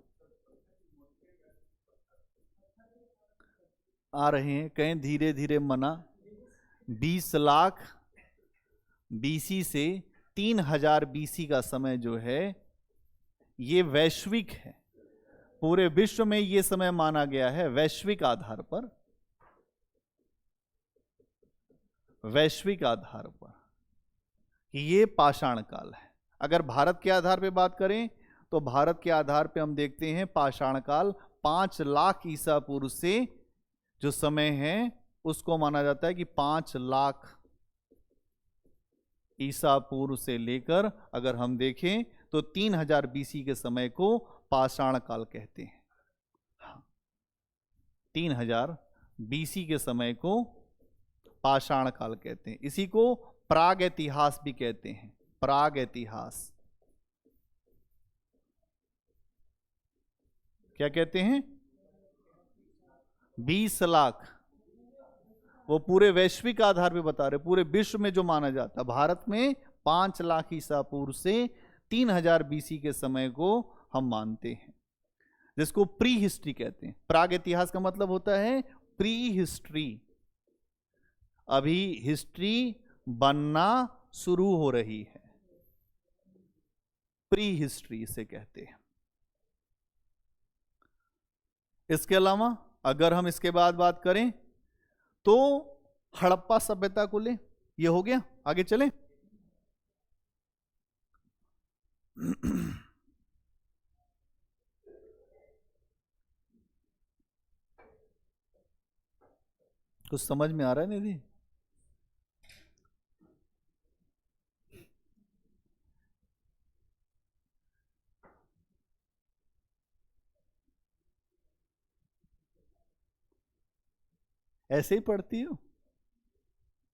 आ रहे हैं, कहें धीरे धीरे मना, 20 लाख बीसी से 3000 बीसी का समय जो है ये वैश्विक है। पूरे विश्व में ये समय माना गया है वैश्विक आधार पर, वैश्विक आधार पर कि ये पाषाण काल है। अगर भारत के आधार पे बात करें तो भारत के आधार पे हम देखते हैं पाषाण काल 5 लाख ईसा पूर्व से जो समय है उसको माना जाता है कि 5 लाख ईसा पूर्व से लेकर अगर हम देखें तो 3000 बीसी के समय को पाषाण काल कहते हैं। 3000 बीसी के समय को पाषाण काल कहते हैं। इसी को प्राग इतिहास भी कहते हैं, प्राग इतिहास। क्या कहते हैं? 20 लाख, वो पूरे वैश्विक आधार पे बता रहे, पूरे विश्व में जो माना जाता। भारत में 5 लाख ईसा पूर्व से 3000 बीसी के समय को हम मानते हैं, जिसको प्री हिस्ट्री कहते हैं। प्राग इतिहास का मतलब होता है प्री हिस्ट्री, अभी हिस्ट्री बनना शुरू हो रही है, प्री हिस्ट्री इसे कहते हैं। इसके अलावा अगर हम इसके बाद बात करें तो हड़प्पा सभ्यता को ले, ये हो गया। आगे चलें। कुछ समझ में आ रहा है निधि? ऐसे ही पढ़ती हो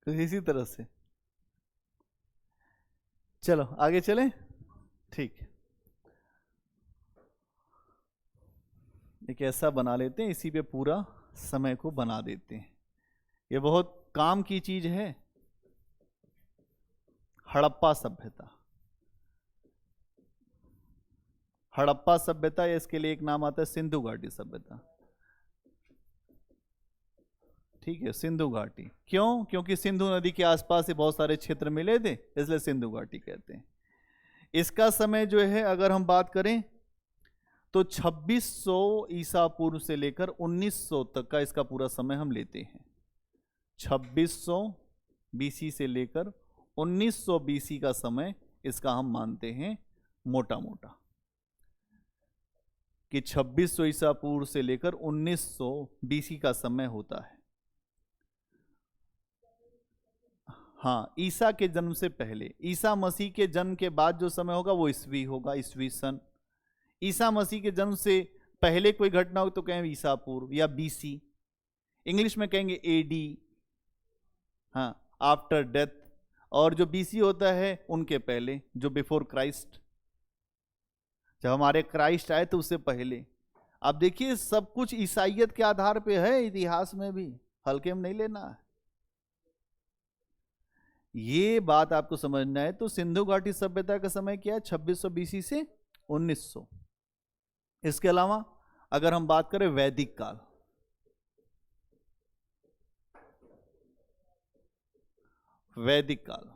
तो इसी तरह से। चलो आगे चलें। ठीक है, एक ऐसा बना लेते हैं, इसी पे पूरा समय को बना देते हैं। ये बहुत काम की चीज है, हड़प्पा सभ्यता। हड़प्पा सभ्यता, या इसके लिए एक नाम आता है सिंधु घाटी सभ्यता। ठीक है, सिंधु घाटी। क्यों? क्योंकि सिंधु नदी के आसपास से बहुत सारे क्षेत्र मिले थे, इसलिए सिंधु घाटी कहते हैं। इसका समय जो है अगर हम बात करें तो 2600 ईसा पूर्व से लेकर 1900 तक का इसका पूरा समय हम लेते हैं। 2600 बीसी से लेकर 1900 बीसी का समय इसका हम मानते हैं मोटा मोटा, कि 2600 ईसा पूर्व से लेकर 1900 बीसी का समय होता है। हाँ, ईसा के जन्म से पहले, ईसा मसीह के जन्म के बाद जो समय होगा वो ईसवी होगा, ईसवी सन। ईसा मसीह के जन्म से पहले कोई घटना हो तो कहें ईसा पूर्व या बीसी, इंग्लिश में कहेंगे एडी, हाँ, आफ्टर डेथ। और जो बीसी होता है उनके पहले, जो बिफोर क्राइस्ट, जब हमारे क्राइस्ट आए तो उससे पहले। अब देखिए सब कुछ ईसाइयत के आधार पे है, इतिहास में भी हल्के में नहीं लेना है। ये बात आपको समझना है। तो सिंधु घाटी सभ्यता का समय क्या है? 2600 बीसी से 1900। इसके अलावा अगर हम बात करें वैदिक काल, वैदिक काल,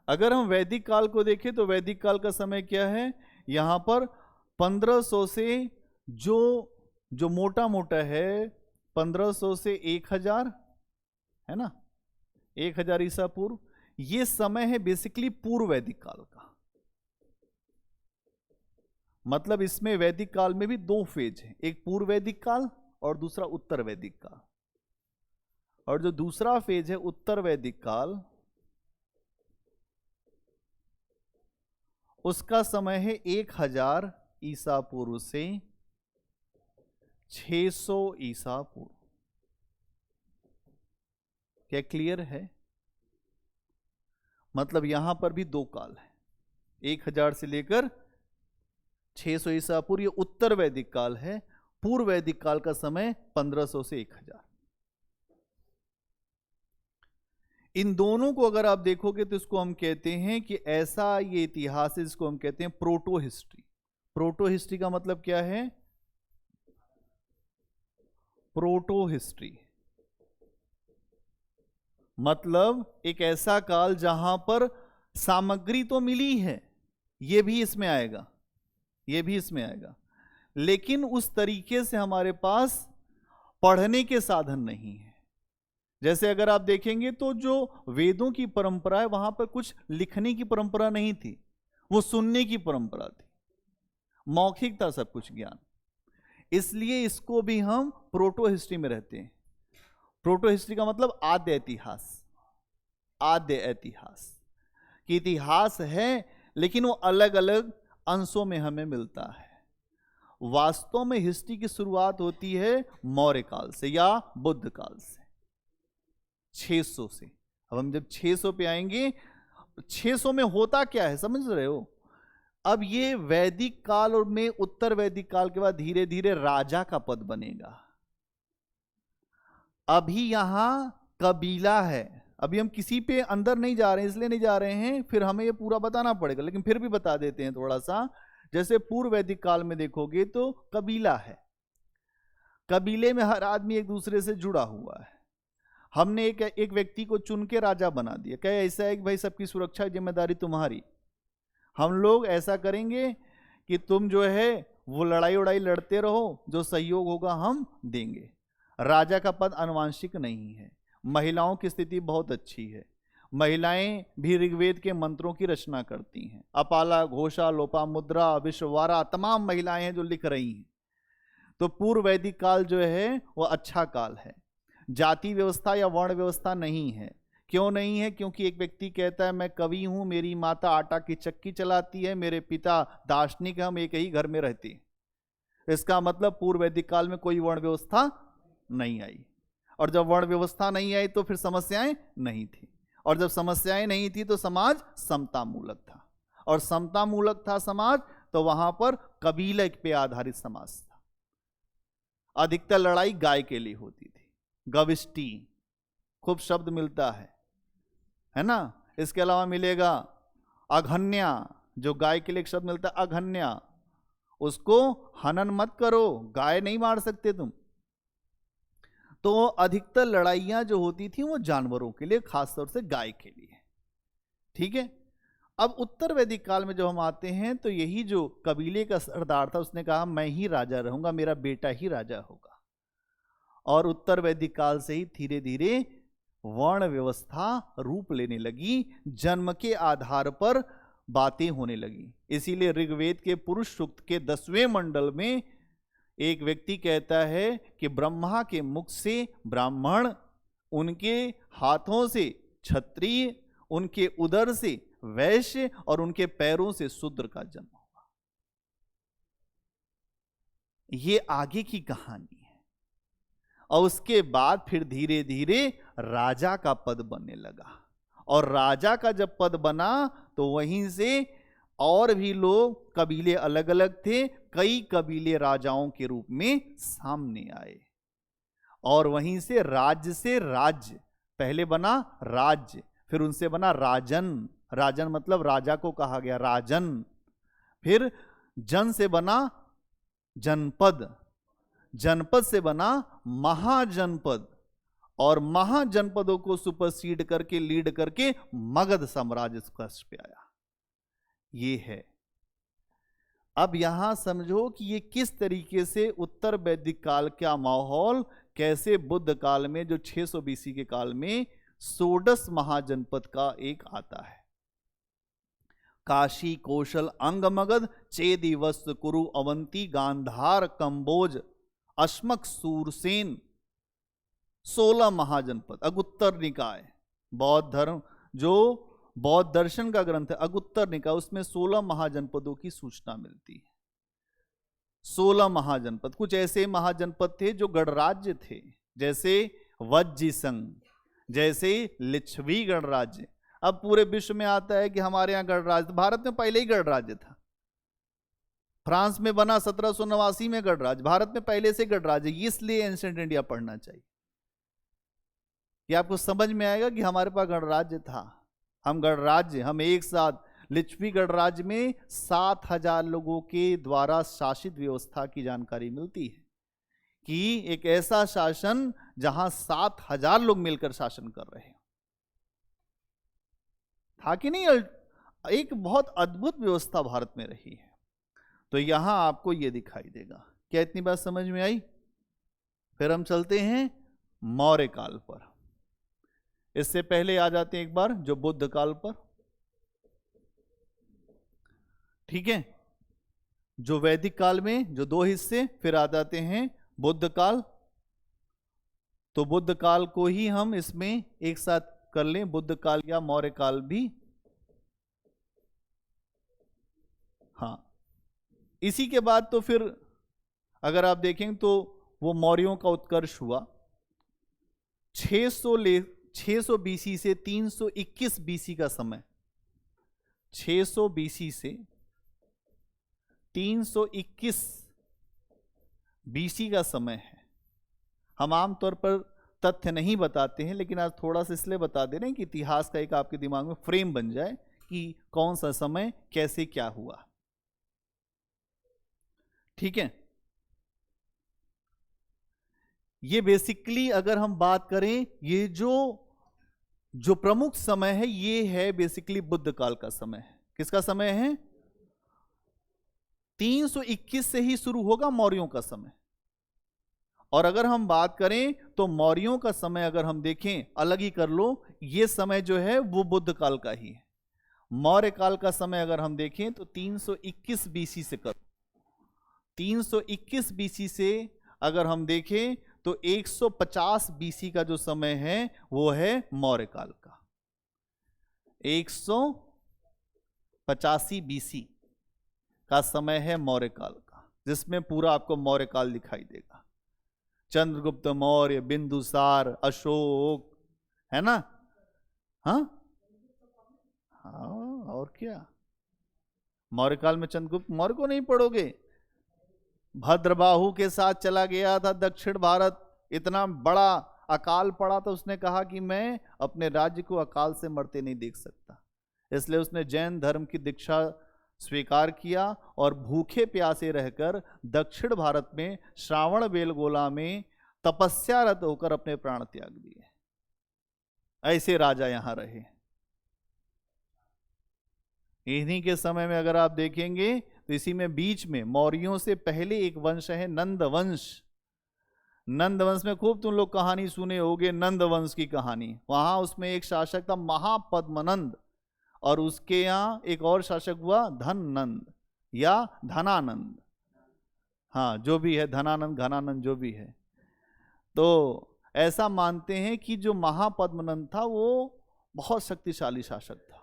अगर हम वैदिक काल को देखें तो वैदिक काल का समय क्या है? यहां पर 1500 से जो मोटा मोटा है 1500 से 1000 है ना, 1000 ईसा पूर्व, ये समय है बेसिकली पूर्व वैदिक काल का। मतलब इसमें वैदिक काल में भी दो फेज है, एक पूर्व वैदिक काल और दूसरा उत्तर वैदिक काल। और जो दूसरा फेज है उत्तर वैदिक काल, उसका समय है 1000 ईसा पूर्व से 600 ईसा पूर्व। क्या क्लियर है? मतलब यहां पर भी दो काल है, 1000 से लेकर 600 ईसा पूर्व, ये उत्तर वैदिक काल है। पूर्व वैदिक काल का समय 1500 से 1000। इन दोनों को अगर आप देखोगे तो इसको हम कहते हैं कि ऐसा ये इतिहास है जिसको हम कहते हैं प्रोटो हिस्ट्री। प्रोटो हिस्ट्री का मतलब क्या है? प्रोटो हिस्ट्री मतलब एक ऐसा काल जहां पर सामग्री तो मिली है, ये भी इसमें आएगा, ये भी इसमें आएगा, लेकिन उस तरीके से हमारे पास पढ़ने के साधन नहीं है। जैसे अगर आप देखेंगे तो जो वेदों की परंपरा है वहां पर कुछ लिखने की परंपरा नहीं थी, वो सुनने की परंपरा थी, मौखिक था सब कुछ ज्ञान। इसलिए इसको भी हम प्रोटो हिस्ट्री में रहते हैं। प्रोटो हिस्ट्री का मतलब आद्य इतिहास। आद्य इतिहास कि इतिहास है लेकिन वो अलग अलग अंशों में हमें मिलता है। वास्तव में हिस्ट्री की शुरुआत होती है मौर्य काल से या बुद्ध काल से, 600 से। अब हम जब 600 पे आएंगे, 600 में होता क्या है समझ रहे हो? अब ये वैदिक काल और में उत्तर वैदिक काल के बाद धीरे धीरे राजा का पद बनेगा। अभी यहां कबीला है, अभी हम किसी पे अंदर नहीं जा रहे हैं, इसलिए नहीं जा रहे हैं, फिर हमें ये पूरा बताना पड़ेगा, लेकिन फिर भी बता देते हैं थोड़ा सा। जैसे पूर्व वैदिक काल में देखोगे तो कबीला है, कबीले में हर आदमी एक दूसरे से जुड़ा हुआ है। हमने एक व्यक्ति को चुन के राजा बना दिया, क्या ऐसा है कि भाई सबकी सुरक्षा जिम्मेदारी तुम्हारी, हम लोग ऐसा करेंगे कि तुम जो है वो लड़ाई उड़ाई लड़ते रहो, जो सहयोग होगा हम देंगे। राजा का पद आनुवंशिक नहीं है। महिलाओं की स्थिति बहुत अच्छी है, महिलाएं भी ऋग्वेद के मंत्रों की रचना करती हैं। अपाला, घोषा, लोपामुद्रा, विश्ववारा, तमाम महिलाएं हैं जो लिख रही हैं। तो पूर्व वैदिक काल जो है वो अच्छा काल है। जाति व्यवस्था या वर्ण व्यवस्था नहीं है। क्यों नहीं है? क्योंकि एक व्यक्ति कहता है मैं कवि हूं, मेरी माता आटा की चक्की चलाती है, मेरे पिता दार्शनिक, हम एक ही घर में रहते हैं। इसका मतलब पूर्व वैदिक काल में कोई वर्ण व्यवस्था नहीं आई, और जब वर्ण व्यवस्था नहीं आई तो फिर समस्याएं नहीं थी, और जब समस्याएं नहीं थी तो समाज समता मूलक था, और समता मूलक था समाज तो वहां पर कबीले पे आधारित समाज था। अधिकतर लड़ाई गाय के लिए होती थी, गविष्टि खूब शब्द मिलता है ना। इसके अलावा मिलेगा अघन्या, जो गाय के लिए एक शब्द मिलता है अघन्या, उसको हनन मत करो, गाय नहीं मार सकते तुम। तो अधिकतर लड़ाइयां जो होती थी वो जानवरों के लिए, खासतौर से गाय के लिए। ठीक है। अब उत्तर वैदिक काल में जब हम आते हैं तो यही जो कबीले का सरदार था उसने कहा मैं ही राजा रहूंगा, मेरा बेटा ही राजा होगा। और उत्तर वैदिक काल से ही धीरे धीरे वर्ण व्यवस्था रूप लेने लगी, जन्म के आधार पर बातें होने लगी। इसीलिए ऋग्वेद के पुरुष सूक्त के 10वें मंडल में एक व्यक्ति कहता है कि ब्रह्मा के मुख से ब्राह्मण, उनके हाथों से क्षत्रिय, उनके उदर से वैश्य और उनके पैरों से शूद्र का जन्म होगा। ये आगे की कहानी है। और उसके बाद फिर धीरे धीरे राजा का पद बनने लगा, और राजा का जब पद बना तो वहीं से और भी लोग, कबीले अलग अलग थे, कई कबीले राजाओं के रूप में सामने आए। और वहीं से राज्य पहले बना राज्य, फिर उनसे बना राजन। राजन मतलब राजा को कहा गया राजन। फिर जन से बना जनपद, जनपद से बना महाजनपद, और महाजनपदों को सुपरसीड करके, लीड करके मगध साम्राज्य का पे आया। ये है। अब यहां समझो कि ये किस तरीके से उत्तर वैदिक काल का माहौल, कैसे बुद्ध काल में जो 600 बीसी के काल में षोडश महाजनपद का एक आता है। काशी, कौशल, अंग, मगध, चेदी, वत्स, कुरु, अवंती, गांधार, कंबोज, अश्मक, सूरसेन, 16 महाजनपद। अगुत्तर निकाय, बौद्ध धर्म जो बौद्ध दर्शन का ग्रंथ है अगुत्तर निकाय, उसमें 16 महाजनपदों की सूचना मिलती है। 16 महाजनपद। कुछ ऐसे महाजनपद थे जो गणराज्य थे, जैसे वज्जीसंग, जैसे लिच्छवी गणराज्य। अब पूरे विश्व में आता है कि हमारे यहां गणराज्य, भारत में पहले ही गणराज्य था। फ्रांस में बना 1789 में गणराज्य, भारत में पहले से गणराज्य। इसलिए एंशिएंट इंडिया पढ़ना चाहिए, ये आपको समझ में आएगा कि हमारे पास गणराज्य था। हम गणराज्य, हम एक साथ, लिच्छवी गणराज्य में 7000 लोगों के द्वारा शासित व्यवस्था की जानकारी मिलती है कि एक ऐसा शासन जहां 7000 लोग मिलकर शासन कर रहे हैं, था कि नहीं? एक बहुत अद्भुत व्यवस्था भारत में रही है। तो यहां आपको यह दिखाई देगा। क्या इतनी बात समझ में आई? फिर हम चलते हैं मौर्य काल पर। इससे पहले आ जाते हैं एक बार जो बुद्ध काल पर। ठीक है। जो वैदिक काल में जो 2 हिस्से, फिर आ जाते हैं बुद्ध काल। तो बुद्ध काल को ही हम इसमें एक साथ कर लें, बुद्ध काल या मौर्य काल भी। हाँ, इसी के बाद तो फिर अगर आप देखें तो वो मौर्यों का उत्कर्ष हुआ। 600 बीसी से 321 बीसी का समय, 600 बीसी से 321 बीसी का समय है। हम आमतौर पर तथ्य नहीं बताते हैं, लेकिन आज थोड़ा सा इसलिए बता दे रहे हैं कि इतिहास का एक आपके दिमाग में फ्रेम बन जाए कि कौन सा समय कैसे क्या हुआ। ठीक है। ये बेसिकली अगर हम बात करें, ये जो प्रमुख समय है ये है बेसिकली बुद्ध काल का समय है। किसका समय है? 321 से ही शुरू होगा मौर्यों का समय। और अगर हम बात करें तो मौर्यों का समय अगर हम देखें, अलग ही कर लो, ये समय जो है वो बुद्ध काल का ही है। मौर्य काल का समय अगर हम देखें तो 321 बीसी से करो, 321 बीसी से अगर हम देखें तो 150 बीसी का जो समय है वो है मौर्य काल का। 185 बीसी का समय है मौर्य काल का, जिसमें पूरा आपको मौर्य काल दिखाई देगा। चंद्रगुप्त मौर्य, बिंदुसार, अशोक, है ना? हाँ, और क्या? मौर्य काल में चंद्रगुप्त मौर्य को नहीं पढ़ोगे? भद्रबाहु के साथ चला गया था दक्षिण भारत, इतना बड़ा अकाल पड़ा तो उसने कहा कि मैं अपने राज्य को अकाल से मरते नहीं देख सकता, इसलिए उसने जैन धर्म की दीक्षा स्वीकार किया और भूखे प्यासे रहकर दक्षिण भारत में श्रावण बेलगोला में तपस्यारत होकर अपने प्राण त्याग दिए। ऐसे राजा यहां रहे। इन्हीं के समय में अगर आप देखेंगे तो इसी में बीच में मौर्यों से पहले एक वंश है नंद वंश। नंद वंश में खूब तुम लोग कहानी सुने होगे, नंद वंश की कहानी। वहां उसमें एक शासक था महापद्मनंद, और उसके यहाँ एक और शासक हुआ धननंद या धनानंद। हाँ, जो भी है, धनानंद घनानंद जो भी है। तो ऐसा मानते हैं कि जो महापद्मनंद था वो बहुत शक्तिशाली शासक था,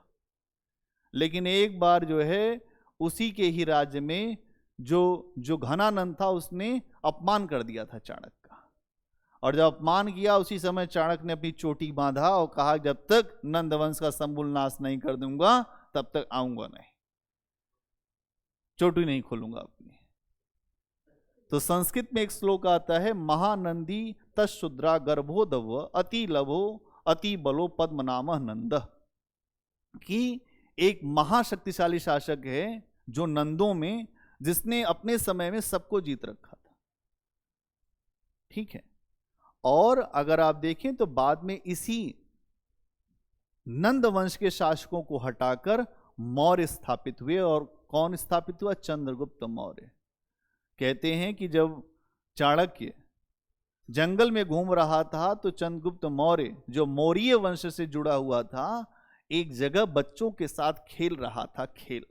लेकिन एक बार जो है उसी के ही राज्य में जो घनानंद था उसने अपमान कर दिया था चाणक्य का। और जब अपमान किया उसी समय चाणक्य ने अपनी चोटी बांधा और कहा जब तक नंद वंश का समूल नाश नहीं कर दूंगा तब तक आऊंगा नहीं, चोटी नहीं खोलूंगा अपनी। तो संस्कृत में एक श्लोक आता है, महानंदी तशुद्रा गर्भोदव अति लभो अति बलो पद्मनामः नंद, कि एक महाशक्तिशाली शासक है जो नंदों में, जिसने अपने समय में सबको जीत रखा था। ठीक है। और अगर आप देखें तो बाद में इसी नंद वंश के शासकों को हटाकर मौर्य स्थापित हुए। और कौन स्थापित हुआ? चंद्रगुप्त मौर्य। कहते हैं कि जब चाणक्य जंगल में घूम रहा था तो चंद्रगुप्त मौर्य, जो मौर्य वंश से जुड़ा हुआ था, एक जगह बच्चों के साथ खेल रहा था, खेल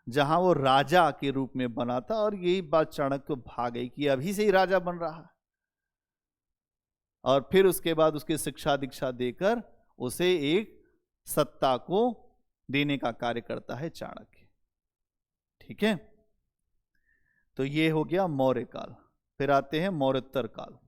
जहां वो राजा के रूप में बना था। और यही बात चाणक्य को भा गई कि अभी से ही राजा बन रहा है। और फिर उसके बाद उसकी शिक्षा दीक्षा देकर उसे एक सत्ता को देने का कार्य करता है चाणक्य। ठीक है। तो ये हो गया मौर्य काल। फिर आते हैं मौर्योत्तर काल।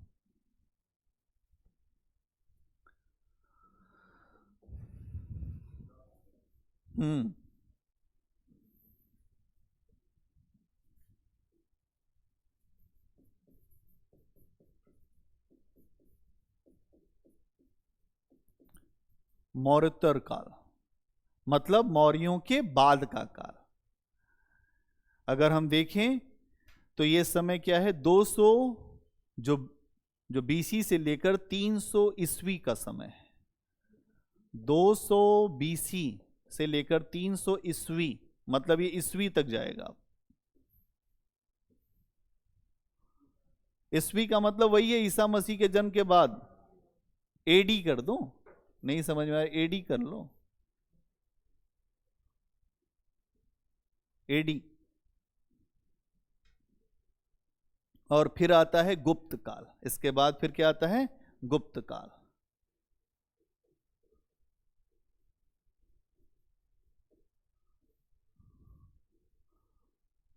मौर्योत्तर काल मतलब मौर्यों के बाद का काल। अगर हम देखें तो ये समय क्या है? 200 जो बीसी से लेकर 300 ईस्वी का समय है। 200 बीसी से लेकर 300 ईस्वी मतलब ये ईस्वी तक जाएगा। ईस्वी का मतलब वही है ईसा मसीह के जन्म के बाद। एडी कर दो, नहीं समझ में आया एडी कर लो, एडी। और फिर आता है गुप्त काल। इसके बाद फिर क्या आता है? गुप्त काल।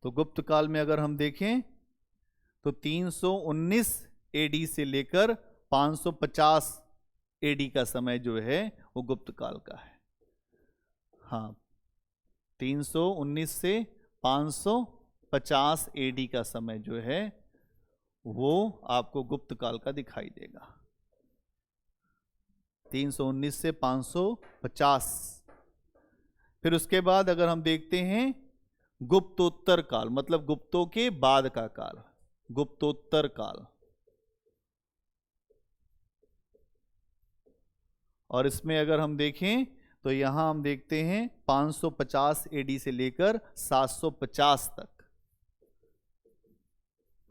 तो गुप्त काल में अगर हम देखें तो 319 एडी से लेकर 550 एडी का समय जो है वो गुप्त काल का है। हाँ, 319 से 550 एडी का समय जो है वो आपको गुप्त काल का दिखाई देगा। 319 से 550। फिर उसके बाद अगर हम देखते हैं गुप्तोत्तर काल मतलब गुप्तों के बाद का काल, गुप्तोत्तर काल। और इसमें अगर हम देखें तो यहां हम देखते हैं 550 एडी से लेकर 750 तक।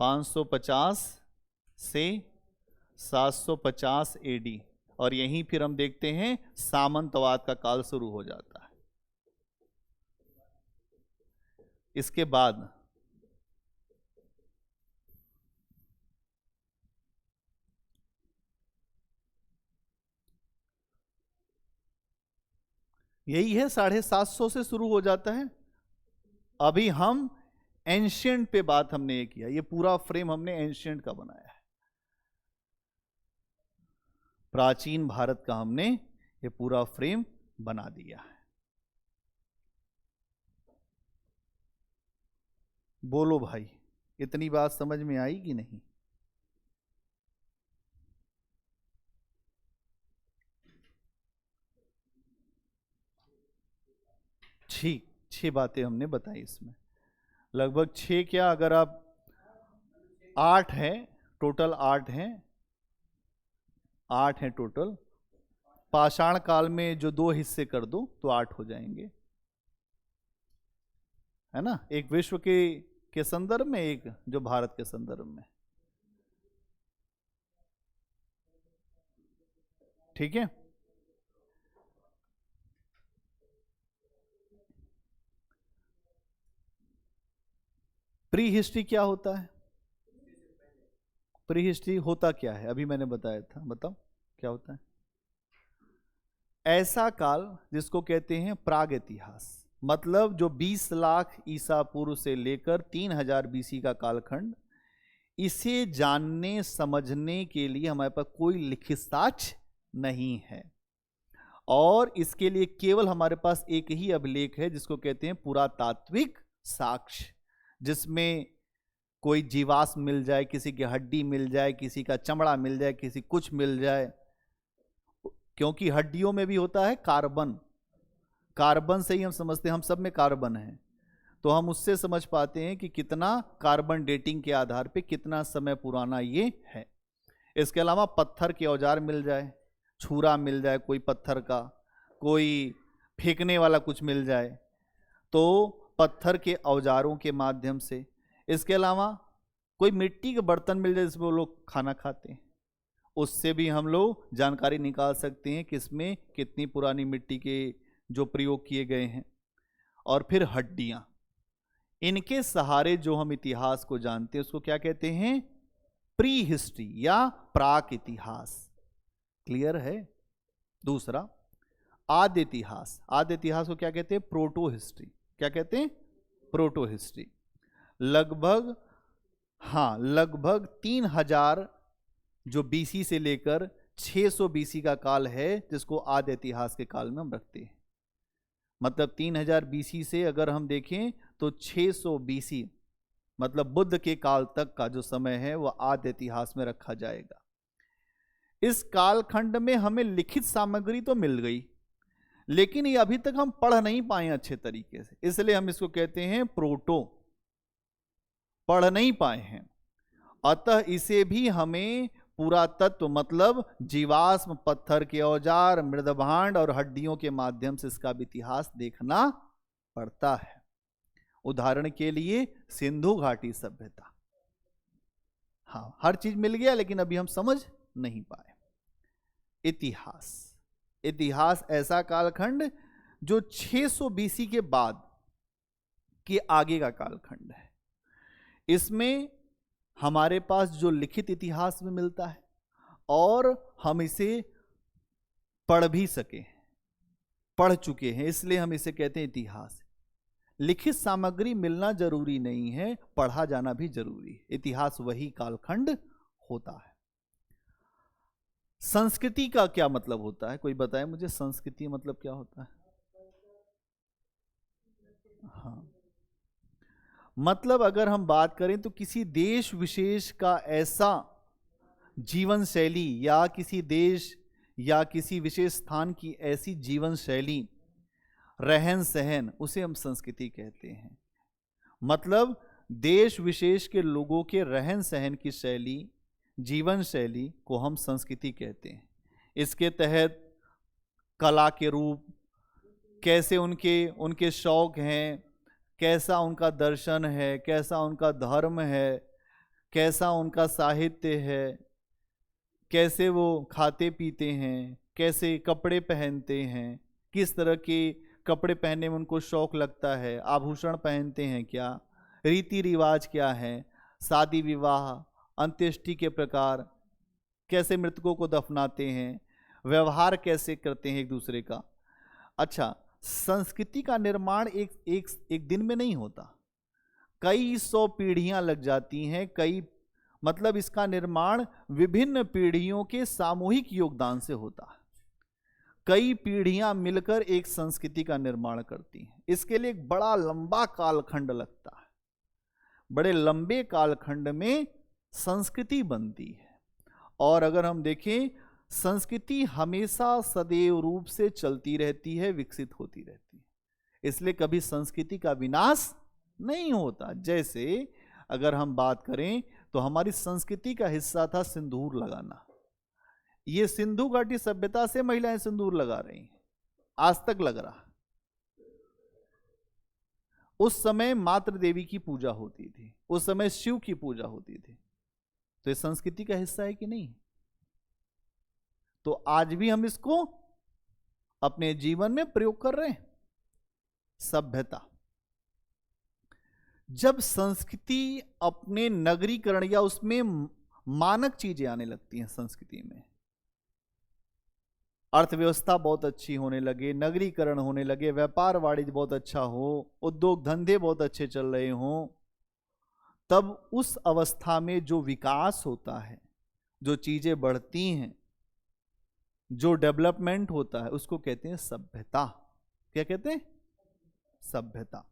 550 से 750 एडी। और यहीं फिर हम देखते हैं सामंतवाद का काल शुरू हो जाता है। इसके बाद यही है 750 से शुरू हो जाता है। अभी हम एंशियंट पे बात हमने ये किया, ये पूरा फ्रेम हमने एंशियंट का बनाया है। प्राचीन भारत का हमने ये पूरा फ्रेम बना दिया है। बोलो भाई, इतनी बात समझ में आई कि नहीं? ठीक। 6 बातें हमने बताई इसमें, लगभग 6 क्या, अगर आप 8 है टोटल, 8 हैं, 8 हैं टोटल। पाषाण काल में जो 2 हिस्से कर दो तो 8 हो जाएंगे, है ना, एक विश्व के संदर्भ में, एक जो भारत के संदर्भ में। ठीक है, प्री हिस्ट्री क्या होता है? प्री हिस्ट्री होता क्या है, अभी मैंने बताया था, बताओ क्या होता है? ऐसा काल जिसको कहते हैं प्राग इतिहास, मतलब जो 20 लाख ईसा पूर्व से लेकर 3000 बीसी का कालखंड, इसे जानने समझने के लिए हमारे पास कोई लिखित साक्ष्य नहीं है, और इसके लिए केवल हमारे पास एक ही अभिलेख है जिसको कहते हैं पुरातात्विक साक्ष्य, जिसमें कोई जीवाश्म मिल जाए, किसी की हड्डी मिल जाए, किसी का चमड़ा मिल जाए, किसी कुछ मिल जाए, क्योंकि हड्डियों में भी होता है कार्बन, कार्बन से ही हम समझते हैं, हम सब में कार्बन है, तो हम उससे समझ पाते हैं कि कितना कार्बन डेटिंग के आधार पे कितना समय पुराना ये है। इसके अलावा पत्थर के औजार मिल जाए, छुरा मिल जाए कोई पत्थर का, कोई फेंकने वाला कुछ मिल जाए, तो पत्थर के औजारों के माध्यम से। इसके अलावा कोई मिट्टी के बर्तन मिल जाए जिसमें वो लोग खाना खाते हैं, उससे भी हम लोग जानकारी निकाल सकते हैं कि इसमें कितनी पुरानी मिट्टी के जो प्रयोग किए गए हैं। और फिर हड्डियां, इनके सहारे जो हम इतिहास को जानते हैं उसको क्या कहते हैं? प्री हिस्ट्री या प्राक इतिहास। क्लियर है? दूसरा आद्य इतिहास, आद्य इतिहास को क्या कहते हैं? Proto history. क्या कहते हैं? Proto history. लगभग 3000 जो बीसी से लेकर 600 बीसी का काल है, जिसको आद्य इतिहास के काल में हम रखते हैं। मतलब 3000 बीसी से अगर हम देखें तो 600 बीसी, मतलब बुद्ध के काल तक का जो समय है वह आद्य इतिहास में रखा जाएगा। इस कालखंड में हमें लिखित सामग्री तो मिल गई, लेकिन ये अभी तक हम पढ़ नहीं पाए अच्छे तरीके से, इसलिए हम इसको कहते हैं प्रोटो, पढ़ नहीं पाए हैं। अतः इसे भी हमें पुरातत्व, मतलब जीवाश्म, पत्थर के औजार, मृदभांड और हड्डियों के माध्यम से इसका भी इतिहास देखना पड़ता है। उदाहरण के लिए सिंधु घाटी सभ्यता, हाँ हर चीज मिल गया लेकिन अभी हम समझ नहीं पाए। इतिहास, इतिहास ऐसा कालखंड जो 600 बीसी के बाद के आगे का कालखंड है। इसमें हमारे पास जो लिखित इतिहास में मिलता है और हम इसे पढ़ भी सके, पढ़ चुके हैं, इसलिए हम इसे कहते हैं इतिहास। लिखित सामग्री मिलना जरूरी नहीं है, पढ़ा जाना भी जरूरी है। इतिहास वही कालखंड होता है। संस्कृति का क्या मतलब होता है? कोई बताए मुझे, संस्कृति मतलब क्या होता है? हाँ, मतलब अगर हम बात करें तो किसी देश विशेष का ऐसा जीवन शैली, या किसी देश या किसी विशेष स्थान की ऐसी जीवन शैली, रहन सहन, उसे हम संस्कृति कहते हैं। मतलब देश विशेष के लोगों के रहन सहन की शैली, जीवन शैली को हम संस्कृति कहते हैं। इसके तहत कला के रूप, कैसे उनके शौक हैं, कैसा उनका दर्शन है, कैसा उनका धर्म है, कैसा उनका साहित्य है, कैसे वो खाते पीते हैं, कैसे कपड़े पहनते हैं, किस तरह के कपड़े पहनने में उनको शौक लगता है, आभूषण पहनते हैं क्या, रीति रिवाज क्या है, शादी विवाह, अंत्येष्टि के प्रकार, कैसे मृतकों को दफनाते हैं, व्यवहार कैसे करते हैं एक दूसरे का। अच्छा, संस्कृति का निर्माण एक दिन में नहीं होता, कई 100 पीढ़ियां लग जाती हैं। मतलब इसका निर्माण विभिन्न पीढ़ियों के सामूहिक योगदान से होता है। कई पीढ़ियां मिलकर एक संस्कृति का निर्माण करती हैं। इसके लिए एक बड़ा लंबा कालखंड लगता है। बड़े लंबे कालखंड में संस्कृति बनती है। और अगर हम देखें, संस्कृति हमेशा सदैव रूप से चलती रहती है, विकसित होती रहती है। इसलिए कभी संस्कृति का विनाश नहीं होता। जैसे अगर हम बात करें तो हमारी संस्कृति का हिस्सा था सिंदूर लगाना। ये सिंधु घाटी सभ्यता से महिलाएं सिंदूर लगा रही हैं, आज तक लग रहा। उस समय मातृ देवी की पूजा होती थी, उस समय शिव की पूजा होती थी, तो ये संस्कृति का हिस्सा है कि नहीं? तो आज भी हम इसको अपने जीवन में प्रयोग कर रहे हैं। सभ्यता, जब संस्कृति अपने नगरीकरण या उसमें मानक चीजें आने लगती हैं, संस्कृति में अर्थव्यवस्था बहुत अच्छी होने लगे, नगरीकरण होने लगे, व्यापार वाणिज्य बहुत अच्छा हो, उद्योग धंधे बहुत अच्छे चल रहे हों, तब उस अवस्था में जो विकास होता है, जो चीजें बढ़ती हैं, जो डेवलपमेंट होता है, उसको कहते हैं सभ्यता। क्या कहते हैं? सभ्यता।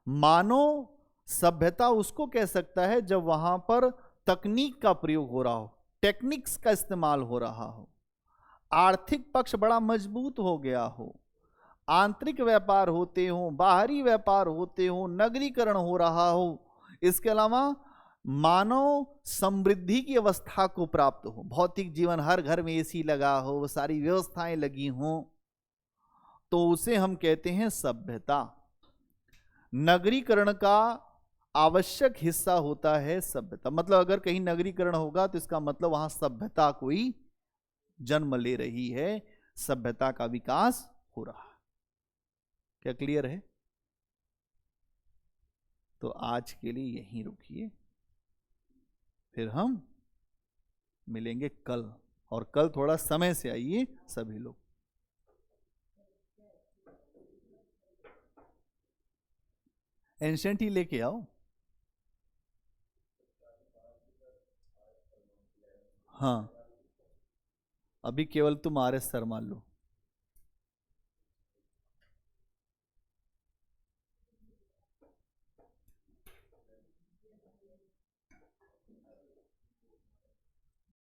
मानव सभ्यता उसको कह सकता है जब वहां पर तकनीक का प्रयोग हो रहा हो, टेक्निक्स का इस्तेमाल हो रहा हो, आर्थिक पक्ष बड़ा मजबूत हो गया हो, आंतरिक व्यापार होते हो, बाहरी व्यापार होते हो, नगरीकरण हो रहा हो, इसके अलावा मानव समृद्धि की अवस्था को प्राप्त हो, भौतिक जीवन, हर घर में एसी लगा हो, वो सारी व्यवस्थाएं लगी हों, तो उसे हम कहते हैं सभ्यता। नगरीकरण का आवश्यक हिस्सा होता है सभ्यता। मतलब अगर कहीं नगरीकरण होगा तो इसका मतलब वहां सभ्यता कोई जन्म ले रही है, सभ्यता का विकास हो रहा है। क्या क्लियर है? तो आज के लिए यहीं रुकिए, फिर हम मिलेंगे कल, और कल थोड़ा समय से आइए सभी लोग। एंशंट ही लेके आओ। हाँ, अभी केवल तुम RS सर मान लो।